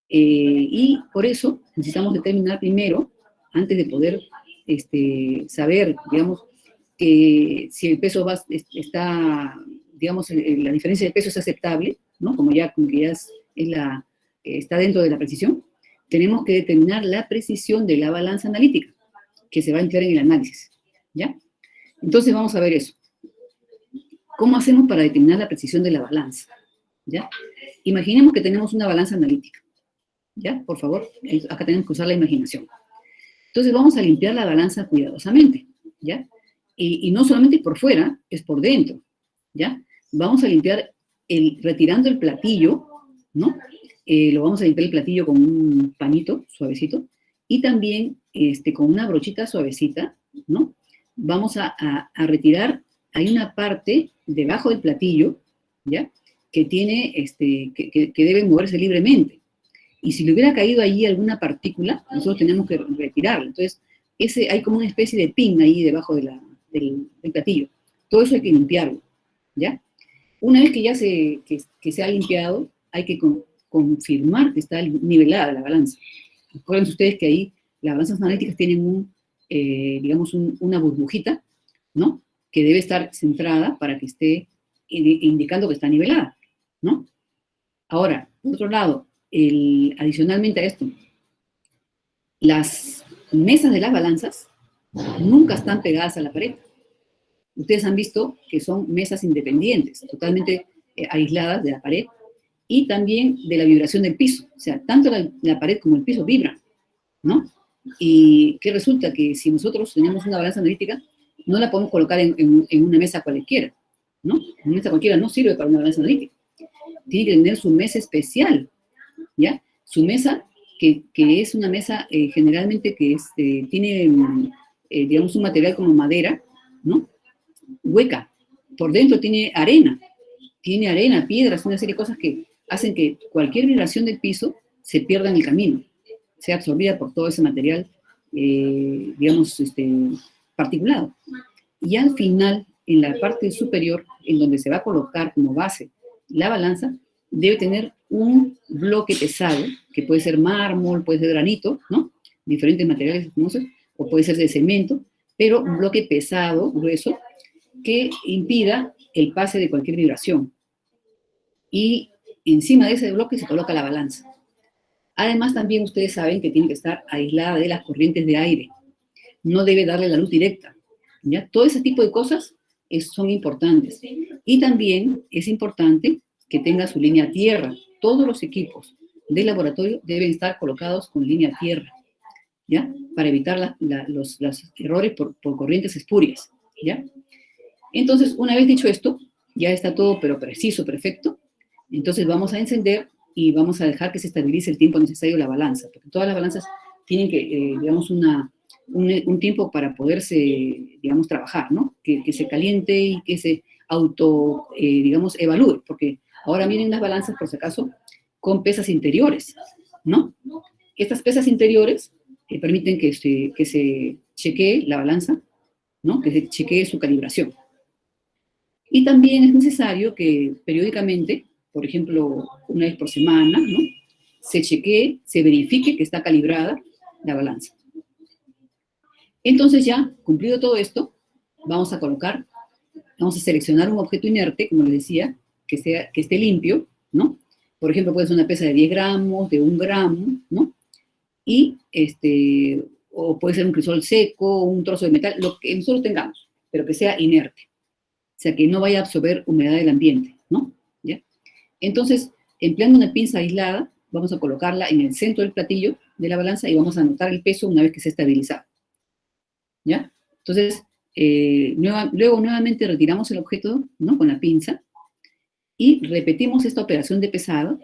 Y por eso necesitamos determinar primero, antes de poder saber, digamos, que si el peso está, digamos, la diferencia de peso es aceptable, ¿no? Como que ya está dentro de la precisión, tenemos que determinar la precisión de la balanza analítica, que se va a emplear en el análisis, ¿ya? Entonces vamos a ver eso. ¿Cómo hacemos para determinar la precisión de la balanza? ¿Ya? Imaginemos que tenemos una balanza analítica, ¿ya? Por favor, acá tenemos que usar la imaginación. Entonces vamos a limpiar la balanza cuidadosamente, ¿ya? Y no solamente por fuera, es por dentro, ¿ya? Vamos a limpiar retirando el platillo, ¿no? Lo vamos a limpiar el platillo con un pañito suavecito y también con una brochita suavecita, ¿no? Vamos a retirar, hay una parte debajo del platillo, ¿ya?, que tiene, que debe moverse libremente. Y si le hubiera caído allí alguna partícula, nosotros tenemos que retirarla. Entonces, hay como una especie de pin ahí debajo del platillo. Todo eso hay que limpiarlo, ¿ya? Una vez que ya se ha limpiado, hay que confirmar que está nivelada la balanza. Acuérdense ustedes que ahí las balanzas analíticas tienen digamos, una burbujita, ¿no?, que debe estar centrada para que esté indicando que está nivelada, ¿no? Ahora, por otro lado, adicionalmente a esto, las mesas de las balanzas nunca están pegadas a la pared. Ustedes han visto que son mesas independientes, totalmente aisladas de la pared, y también de la vibración del piso. O sea, tanto la pared como el piso vibran, ¿no? Y que resulta que si nosotros tenemos una balanza analítica, no la podemos colocar en una mesa cualquiera, ¿no? Una mesa cualquiera no sirve para una balanza analítica. Tiene que tener su mesa especial, ¿ya? Su mesa, que es una mesa generalmente que tiene, digamos, un material como madera, ¿no?, hueca. Por dentro tiene arena, piedras, una serie de cosas que hacen que cualquier vibración del piso se pierda en el camino, sea absorbida por todo ese material, digamos, particulado. Y al final, en la parte superior, en donde se va a colocar como base la balanza, debe tener un bloque pesado, que puede ser mármol, puede ser granito, ¿no?, diferentes materiales famosos, o puede ser de cemento, pero un bloque pesado, grueso, que impida el pase de cualquier vibración. Y encima de ese bloque se coloca la balanza. Además, también ustedes saben que tiene que estar aislada de las corrientes de aire. No debe darle la luz directa, ¿ya? Todo ese tipo de cosas son importantes. Y también es importante que tenga su línea tierra. Todos los equipos del laboratorio deben estar colocados con línea tierra, ¿ya?, para evitar los errores por corrientes espurias, ¿ya? Entonces, una vez dicho esto, ya está todo, pero preciso, perfecto. Entonces vamos a encender y vamos a dejar que se estabilice el tiempo necesario de la balanza, porque todas las balanzas tienen que, digamos, un tiempo para poderse, digamos, trabajar, ¿no? Que se caliente y que se digamos, evalúe, porque ahora vienen las balanzas, por si acaso, con pesas interiores, ¿no? Estas pesas interiores permiten que se chequee la balanza, ¿no? Que se chequee su calibración. Y también es necesario que periódicamente, por ejemplo, una vez por semana, ¿no? Se chequee, se verifique que está calibrada la balanza. Entonces ya, cumplido todo esto, vamos a seleccionar un objeto inerte, como les decía, que esté limpio, ¿no? Por ejemplo, puede ser una pesa de 10 gramos, de 1 gramo, ¿no? Y, o puede ser un crisol seco, un trozo de metal, lo que nosotros tengamos, pero que sea inerte. O sea, que no vaya a absorber humedad del ambiente, ¿no? ¿Ya? Entonces, empleando una pinza aislada, vamos a colocarla en el centro del platillo de la balanza y vamos a anotar el peso una vez que se estabilizado. ¿Ya? Entonces, luego nuevamente retiramos el objeto, ¿no? Con la pinza y repetimos esta operación de pesado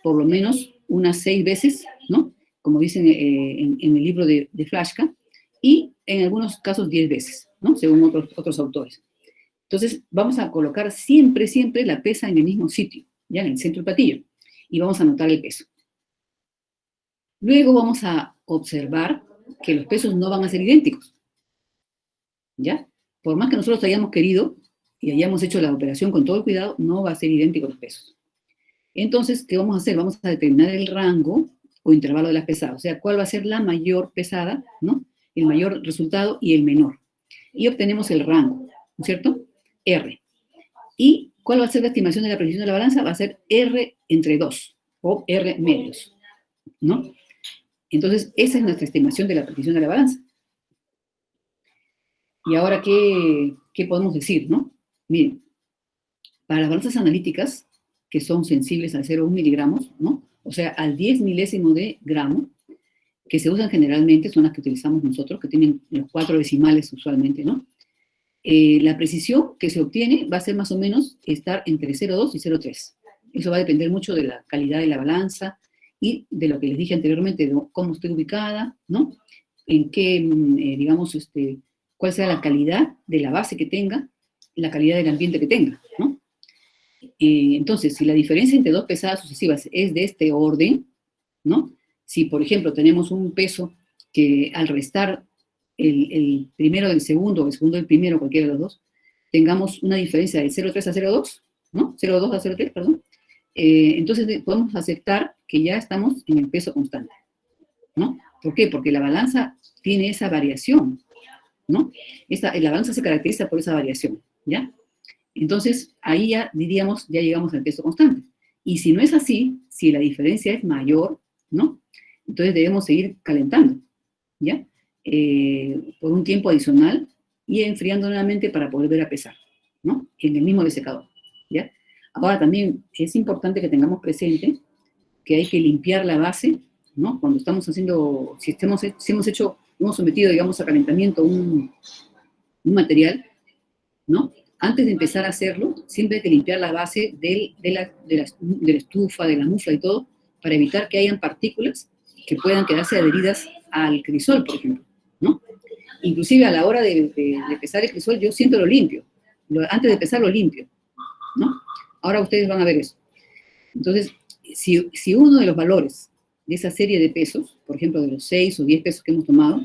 por lo menos unas 6 veces, ¿no? Como dicen en el libro de Flashka, y en algunos casos 10 veces, ¿no? Según otros autores. Entonces, vamos a colocar siempre la pesa en el mismo sitio, ya en el centro del platillo, y vamos a anotar el peso. Luego vamos a observar que los pesos no van a ser idénticos, ¿ya? Por más que nosotros hayamos querido y hayamos hecho la operación con todo el cuidado, no va a ser idéntico los pesos. Entonces, ¿qué vamos a hacer? Vamos a determinar el rango o intervalo de las pesadas, o sea, cuál va a ser la mayor pesada, ¿no? El mayor resultado y el menor. Y obtenemos el rango, ¿no es cierto? R. ¿Y cuál va a ser la estimación de la precisión de la balanza? Va a ser R entre 2, o R medios, ¿no? Entonces, esa es nuestra estimación de la precisión de la balanza. Y ahora, ¿qué podemos decir, no? Miren, para las balanzas analíticas, que son sensibles al 0,1 miligramos, ¿no? O sea, al 10 milésimo de gramo, que se usan generalmente, son las que utilizamos nosotros, que tienen los 4 decimales usualmente, ¿no? La precisión que se obtiene va a ser más o menos estar entre 0,2 y 0,3. Eso va a depender mucho de la calidad de la balanza y de lo que les dije anteriormente, de cómo esté ubicada, ¿no? En qué, digamos, cuál sea la calidad de la base que tenga, la calidad del ambiente que tenga, ¿no? Entonces, si la diferencia entre dos pesadas sucesivas es de este orden, ¿no? Si, por ejemplo, tenemos un peso que al restar el primero del segundo, o el segundo del primero, cualquiera de los dos, tengamos una diferencia de 0,3 a 0,2, ¿no? 0,2 a 0,3, perdón. Entonces podemos aceptar que ya estamos en el peso constante, ¿no? ¿Por qué? Porque la balanza tiene esa variación, ¿no? La balanza se caracteriza por esa variación, ¿ya? Entonces, ahí ya diríamos, ya llegamos al peso constante. Y si no es así, si la diferencia es mayor, ¿no? Entonces debemos seguir calentando, ¿ya? Por un tiempo adicional y enfriando nuevamente para volver a pesar, ¿no? En el mismo desecador, ¿ya? Ahora también es importante que tengamos presente que hay que limpiar la base, ¿no? Cuando estamos haciendo, si hemos sometido, digamos, a calentamiento un material, ¿no? Antes de empezar a hacerlo, siempre hay que limpiar la base de la estufa, de la mufla y todo, para evitar que hayan partículas que puedan quedarse adheridas al crisol, por ejemplo, ¿no? Inclusive a la hora de pesar el crisol, yo siempre lo limpio. Antes de pesar lo limpio, ¿no? Ahora ustedes van a ver eso. Entonces, si uno de los valores de esa serie de pesos, por ejemplo, de los 6 o 10 pesos que hemos tomado,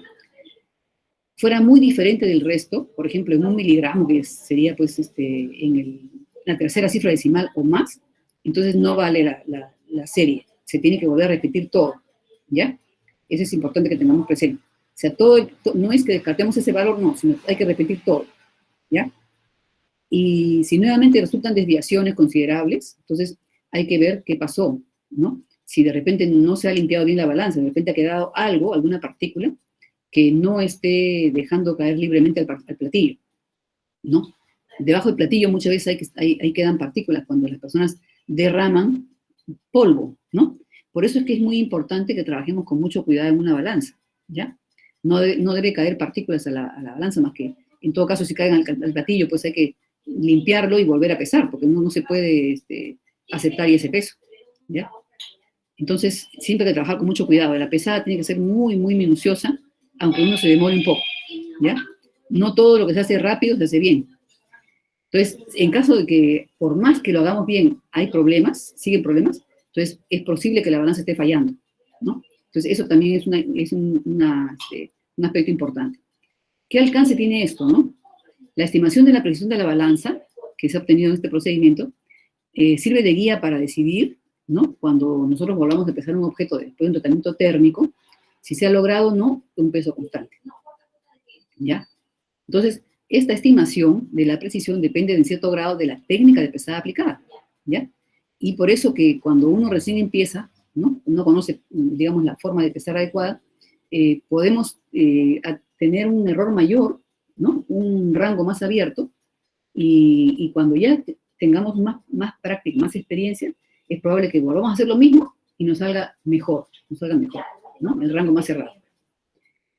fuera muy diferente del resto, por ejemplo, en 1 miligramo, que sería pues la tercera cifra decimal o más, entonces no vale la serie. Se tiene que volver a repetir todo, ¿ya? Eso es importante que tengamos presente. O sea, no es que descartemos ese valor, no, sino hay que repetir todo, ¿ya? Y si nuevamente resultan desviaciones considerables, entonces hay que ver qué pasó, ¿no? Si de repente no se ha limpiado bien la balanza, de repente ha quedado algo, alguna partícula, que no esté dejando caer libremente al platillo, ¿no? Debajo del platillo muchas veces ahí quedan partículas cuando las personas derraman polvo, ¿no? Por eso es que es muy importante que trabajemos con mucho cuidado en una balanza, ¿ya? No debe caer partículas a la balanza, más que, en todo caso, si caen al platillo, pues hay que limpiarlo y volver a pesar, porque uno no se puede aceptar ese peso, ¿ya? Entonces, siempre hay que trabajar con mucho cuidado. La pesada tiene que ser muy, muy minuciosa, aunque uno se demore un poco, ¿ya? No todo lo que se hace rápido se hace bien. Entonces, en caso de que, por más que lo hagamos bien, hay problemas, siguen problemas, entonces es posible que la balanza esté fallando, ¿no? Entonces, eso también es un aspecto importante. ¿Qué alcance tiene esto, no? La estimación de la precisión de la balanza, que se ha obtenido en este procedimiento, sirve de guía para decidir, ¿no? Cuando nosotros volvamos a pesar un objeto después de un tratamiento térmico, si se ha logrado o no un peso constante, ¿ya? Entonces, esta estimación de la precisión depende en cierto grado de la técnica de pesada aplicada, ¿ya? Y por eso que cuando uno recién empieza, ¿no? No conoce, digamos, la forma de pesar adecuada, podemos tener un error mayor, ¿no? Un rango más abierto, y cuando ya tengamos más práctica, más experiencia, es probable que volvamos a hacer lo mismo y nos salga mejor, ¿no? El rango más cerrado.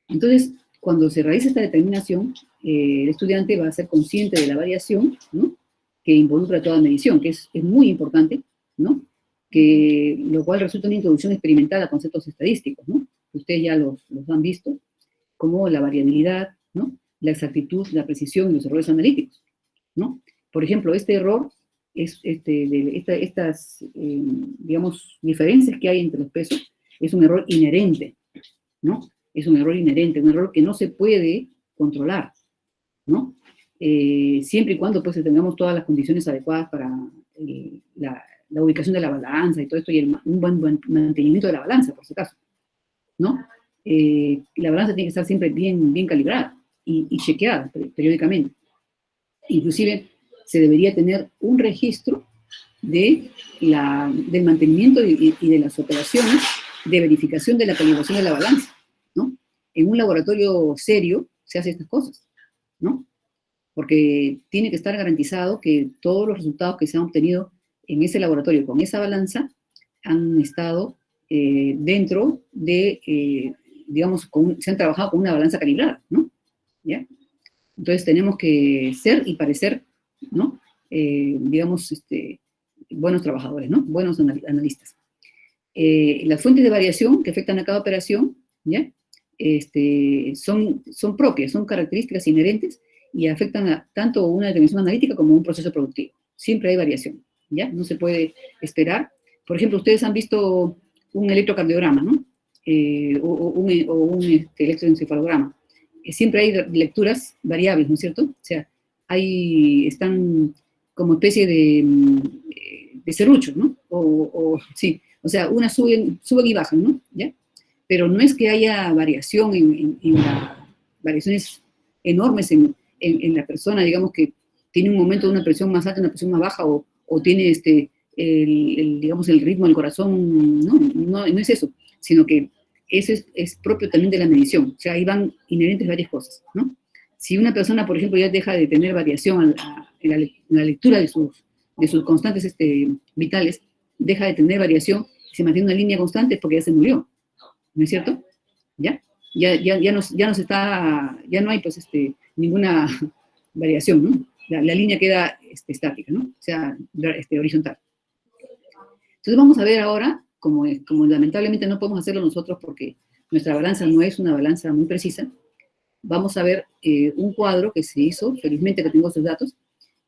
Entonces, cuando se realiza esta determinación, el estudiante va a ser consciente de la variación, ¿no? Que involucra toda medición, que es muy importante, ¿no? Lo cual resulta una introducción experimental a conceptos estadísticos, ¿no? Ustedes ya los han visto, como la variabilidad, ¿no? La exactitud, la precisión y los errores analíticos, ¿no? Por ejemplo, este error, estas, digamos, diferencias que hay entre los pesos, es un error inherente, ¿no? Es un error inherente, un error que no se puede controlar, ¿no? Siempre y cuando, pues, tengamos todas las condiciones adecuadas para la ubicación de la balanza y todo esto, y un buen mantenimiento de la balanza, por si acaso, ¿no? La balanza tiene que estar siempre bien calibrada y chequeada periódicamente. Inclusive, se debería tener un registro del mantenimiento y de las operaciones de verificación de la calibración de la balanza, ¿no? En un laboratorio serio se hacen estas cosas, ¿no? Porque tiene que estar garantizado que todos los resultados que se han obtenido en ese laboratorio con esa balanza han estado dentro de, digamos, se han trabajado con una balanza calibrada, ¿no? ¿Ya? Entonces tenemos que ser y parecer, ¿no? Digamos, buenos trabajadores, ¿no? Buenos analistas. Las fuentes de variación que afectan a cada operación, ¿ya? Son propias, son características inherentes y afectan a tanto una determinación analítica como un proceso productivo. Siempre hay variación, ¿ya? No se puede esperar. Por ejemplo, ustedes han visto un electrocardiograma, ¿no? O un electroencefalograma. Siempre hay lecturas variables, ¿no es cierto? O sea, están como especie de serruchos, ¿no? Sí, o sea, unas suben y bajan, ¿no? ¿Ya? Pero no es que haya variación variaciones enormes en la persona, digamos, que tiene un momento de una presión más alta, una presión más baja, o tiene digamos, el ritmo del corazón. No es eso, sino que eso es propio también de la medición. O sea, ahí van inherentes varias cosas, ¿no? Si una persona, por ejemplo, ya deja de tener variación en la lectura de sus constantes vitales, deja de tener variación y se mantiene una línea constante, es porque ya se murió, ¿no es cierto? ¿Ya? Ya no hay, pues, ninguna variación, ¿no? La línea queda estática, ¿no? O sea, horizontal. Entonces vamos a ver ahora, como lamentablemente no podemos hacerlo nosotros porque nuestra balanza no es una balanza muy precisa, vamos a ver un cuadro que se hizo, felizmente que tengo esos datos,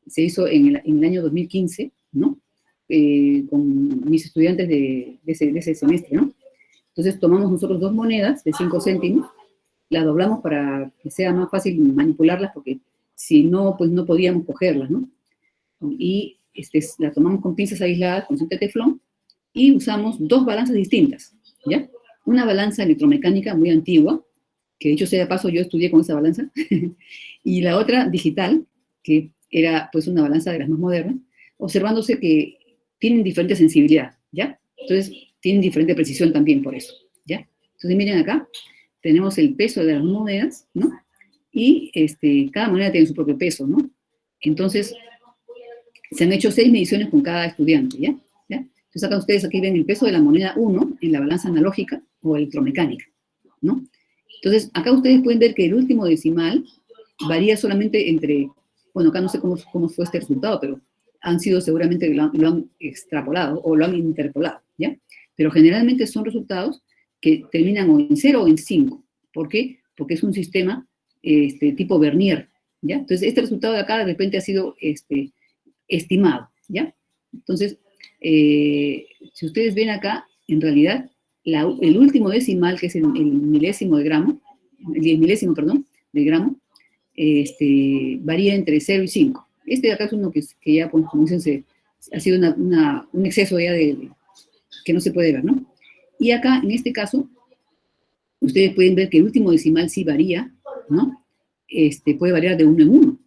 se hizo en el año 2015, ¿no? Con mis estudiantes de ese semestre, ¿no? Entonces tomamos nosotros 2 monedas de 5 céntimos, las doblamos para que sea más fácil manipularlas, porque si no, pues no podíamos cogerlas, ¿no? Y las tomamos con pinzas aisladas, con cinta de teflón, y usamos 2 balanzas distintas, ¿ya? Una balanza electromecánica muy antigua, que dicho sea de paso, yo estudié con esa balanza, y la otra digital, que era pues una balanza de las más modernas, observándose que tienen diferente sensibilidad, ¿ya? Entonces, tienen diferente precisión también por eso, ¿ya? Entonces, miren acá, tenemos el peso de las monedas, ¿no? Y cada moneda tiene su propio peso, ¿no? Entonces, se han hecho 6 mediciones con cada estudiante, ¿ya? Entonces, acá ustedes aquí ven el peso de la moneda 1 en la balanza analógica o electromecánica, ¿no? Entonces, acá ustedes pueden ver que el último decimal varía solamente entre bueno, acá no sé cómo fue este resultado, pero han sido seguramente, lo han extrapolado o lo han interpolado, ¿ya? Pero generalmente son resultados que terminan o en 0 o en 5. ¿Por qué? Porque es un sistema tipo Vernier, ¿ya? Entonces, este resultado de acá de repente ha sido estimado, ¿ya? Entonces, si ustedes ven acá, en realidad, el último decimal, que es el milésimo de gramo, el 10 milésimo, perdón, de gramo, varía entre 0 y 5. Este de acá es uno que ya, pues, como dicen, ha sido un exceso ya que no se puede ver, ¿no? Y acá, en este caso, ustedes pueden ver que el último decimal sí varía, ¿no? Puede variar de 1 en 1.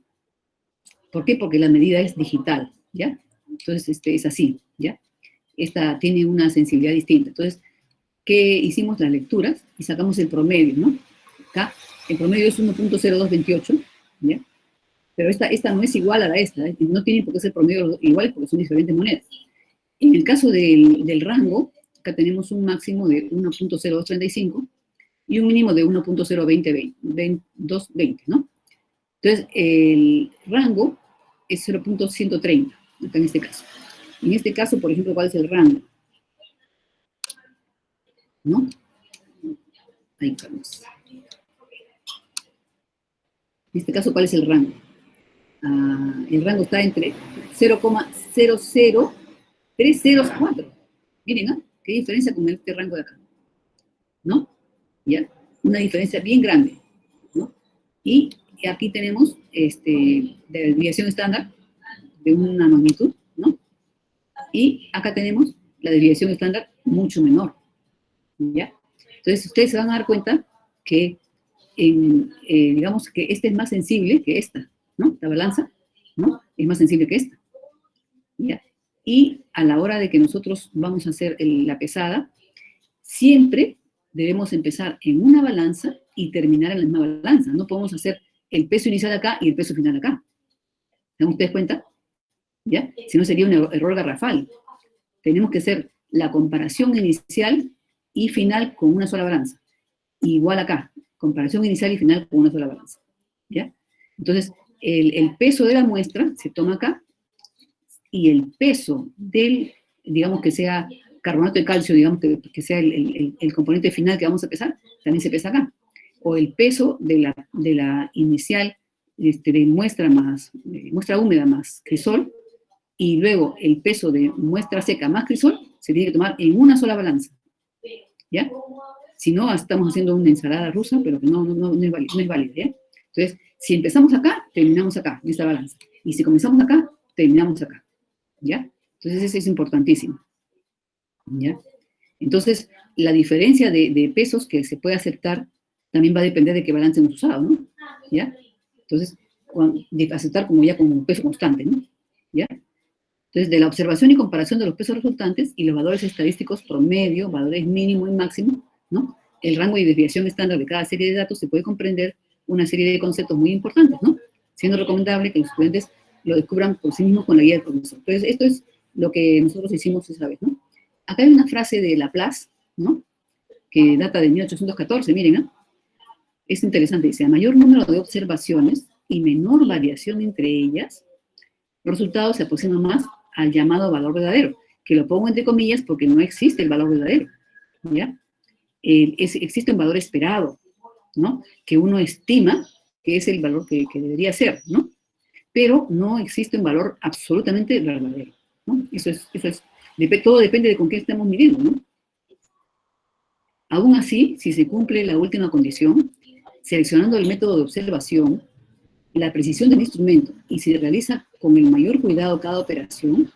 ¿Por qué? Porque la medida es digital, ¿ya? Entonces, es así, ¿ya? Esta tiene una sensibilidad distinta. Entonces, ¿qué hicimos? Las lecturas y sacamos el promedio, ¿no? Acá, el promedio es 1.0228, ¿ya? Pero esta no es igual a la esta, ¿eh? No tienen por qué ser promedio iguales porque son diferentes monedas. En el caso del rango, acá tenemos un máximo de 1.0235 y un mínimo de 1.020, ¿no? Entonces, el rango es 0.130, acá en este caso. En este caso, por ejemplo, ¿cuál es el rango? ¿No? Ahí estamos. En este caso, ¿cuál es el rango? El rango está entre 0,00304. Miren, ¿no? ¿Qué diferencia con este rango de acá? ¿No? ¿Ya? Una diferencia bien grande, ¿no? Y aquí tenemos de desviación estándar de una magnitud, ¿no? Y acá tenemos la desviación estándar mucho menor, ¿ya? Entonces, ustedes se van a dar cuenta que, digamos que este es más sensible que esta, ¿no? La balanza, ¿no? Es más sensible que esta, ¿ya? Y a la hora de que nosotros vamos a hacer la pesada, siempre debemos empezar en una balanza y terminar en la misma balanza. No podemos hacer el peso inicial acá y el peso final acá. ¿Se dan ustedes cuenta? ¿Ya? Si no sería un error garrafal. Tenemos que hacer la comparación inicial y final con una sola balanza. Igual acá, comparación inicial y final con una sola balanza. ¿Ya? Entonces, el peso de la muestra se toma acá y el peso del, digamos que sea carbonato de calcio, digamos que sea el componente final que vamos a pesar, también se pesa acá. O el peso de la inicial de muestra húmeda más crisol, y luego el peso de muestra seca más crisol, se tiene que tomar en una sola balanza. ¿Ya? Si no, estamos haciendo una ensalada rusa, pero que no es válida, ¿ya? Entonces, si empezamos acá, terminamos acá, en esta balanza. Y si comenzamos acá, terminamos acá. ¿Ya? Entonces, eso es importantísimo. ¿Ya? Entonces, la diferencia de pesos que se puede aceptar también va a depender de qué balance hemos usado, ¿no? ¿Ya? Entonces, de aceptar como un peso constante, ¿no? ¿Ya? Entonces, de la observación y comparación de los pesos resultantes y los valores estadísticos promedio, valores mínimo y máximo, ¿no? El rango y desviación estándar de cada serie de datos se puede comprender una serie de conceptos muy importantes, ¿no? Siendo recomendable que los estudiantes lo descubran por sí mismos con la guía del profesor. Entonces, esto es lo que nosotros hicimos esa vez, ¿no? Acá hay una frase de Laplace, ¿no? Que data de 1814, miren, ¿no? Es interesante, dice, a mayor número de observaciones y menor variación entre ellas, los resultados se aproximan más al llamado valor verdadero, que lo pongo entre comillas porque no existe el valor verdadero, ¿ya? Existe un valor esperado, ¿no? Que uno estima que es el valor que debería ser, ¿no? Pero no existe un valor absolutamente verdadero, ¿no? Todo depende de con qué estamos midiendo, ¿no? Aún así, si se cumple la última condición, seleccionando el método de observación, la precisión del instrumento y se realiza con el mayor cuidado cada operación,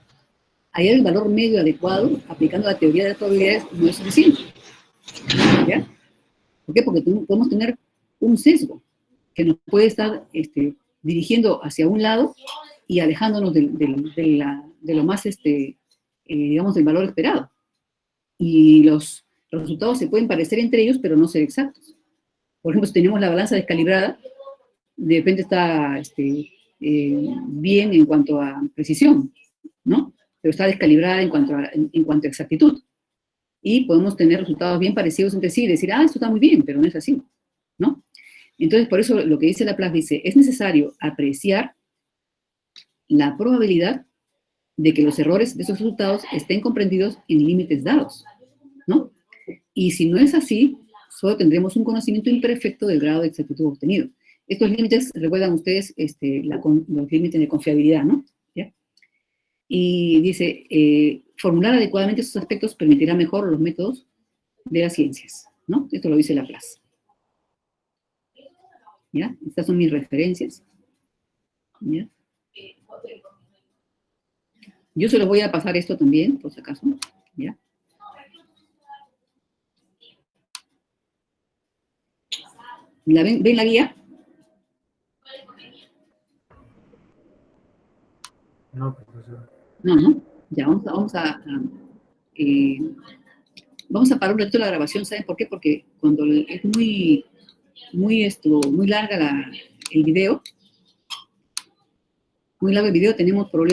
hallar el valor medio adecuado aplicando la teoría de las probabilidades no es suficiente. ¿Ya? ¿Por qué? Porque podemos tener un sesgo que nos puede estar dirigiendo hacia un lado y alejándonos de lo más, digamos, del valor esperado. Y los resultados se pueden parecer entre ellos, pero no ser exactos. Por ejemplo, si tenemos la balanza descalibrada, de repente está bien en cuanto a precisión, ¿no? Pero está descalibrada en cuanto a exactitud. Y podemos tener resultados bien parecidos entre sí y decir, esto está muy bien, pero no es así, ¿no? Entonces, por eso lo que dice Laplace dice, es necesario apreciar la probabilidad de que los errores de esos resultados estén comprendidos en límites dados, ¿no? Y si no es así, solo tendremos un conocimiento imperfecto del grado de exactitud obtenido. Estos límites, recuerdan ustedes los límites de confiabilidad, ¿no? ¿Ya? Y dice, formular adecuadamente esos aspectos permitirá mejor los métodos de las ciencias, ¿no? Esto lo dice Laplace. ¿Ya? Estas son mis referencias. ¿Ya? Yo se los voy a pasar esto también, por si acaso. ¿Ya? ¿Ven la guía? No, profesor. No. Ya, vamos a parar un ratito la grabación, ¿saben por qué? Porque cuando es muy larga el video, tenemos problemas.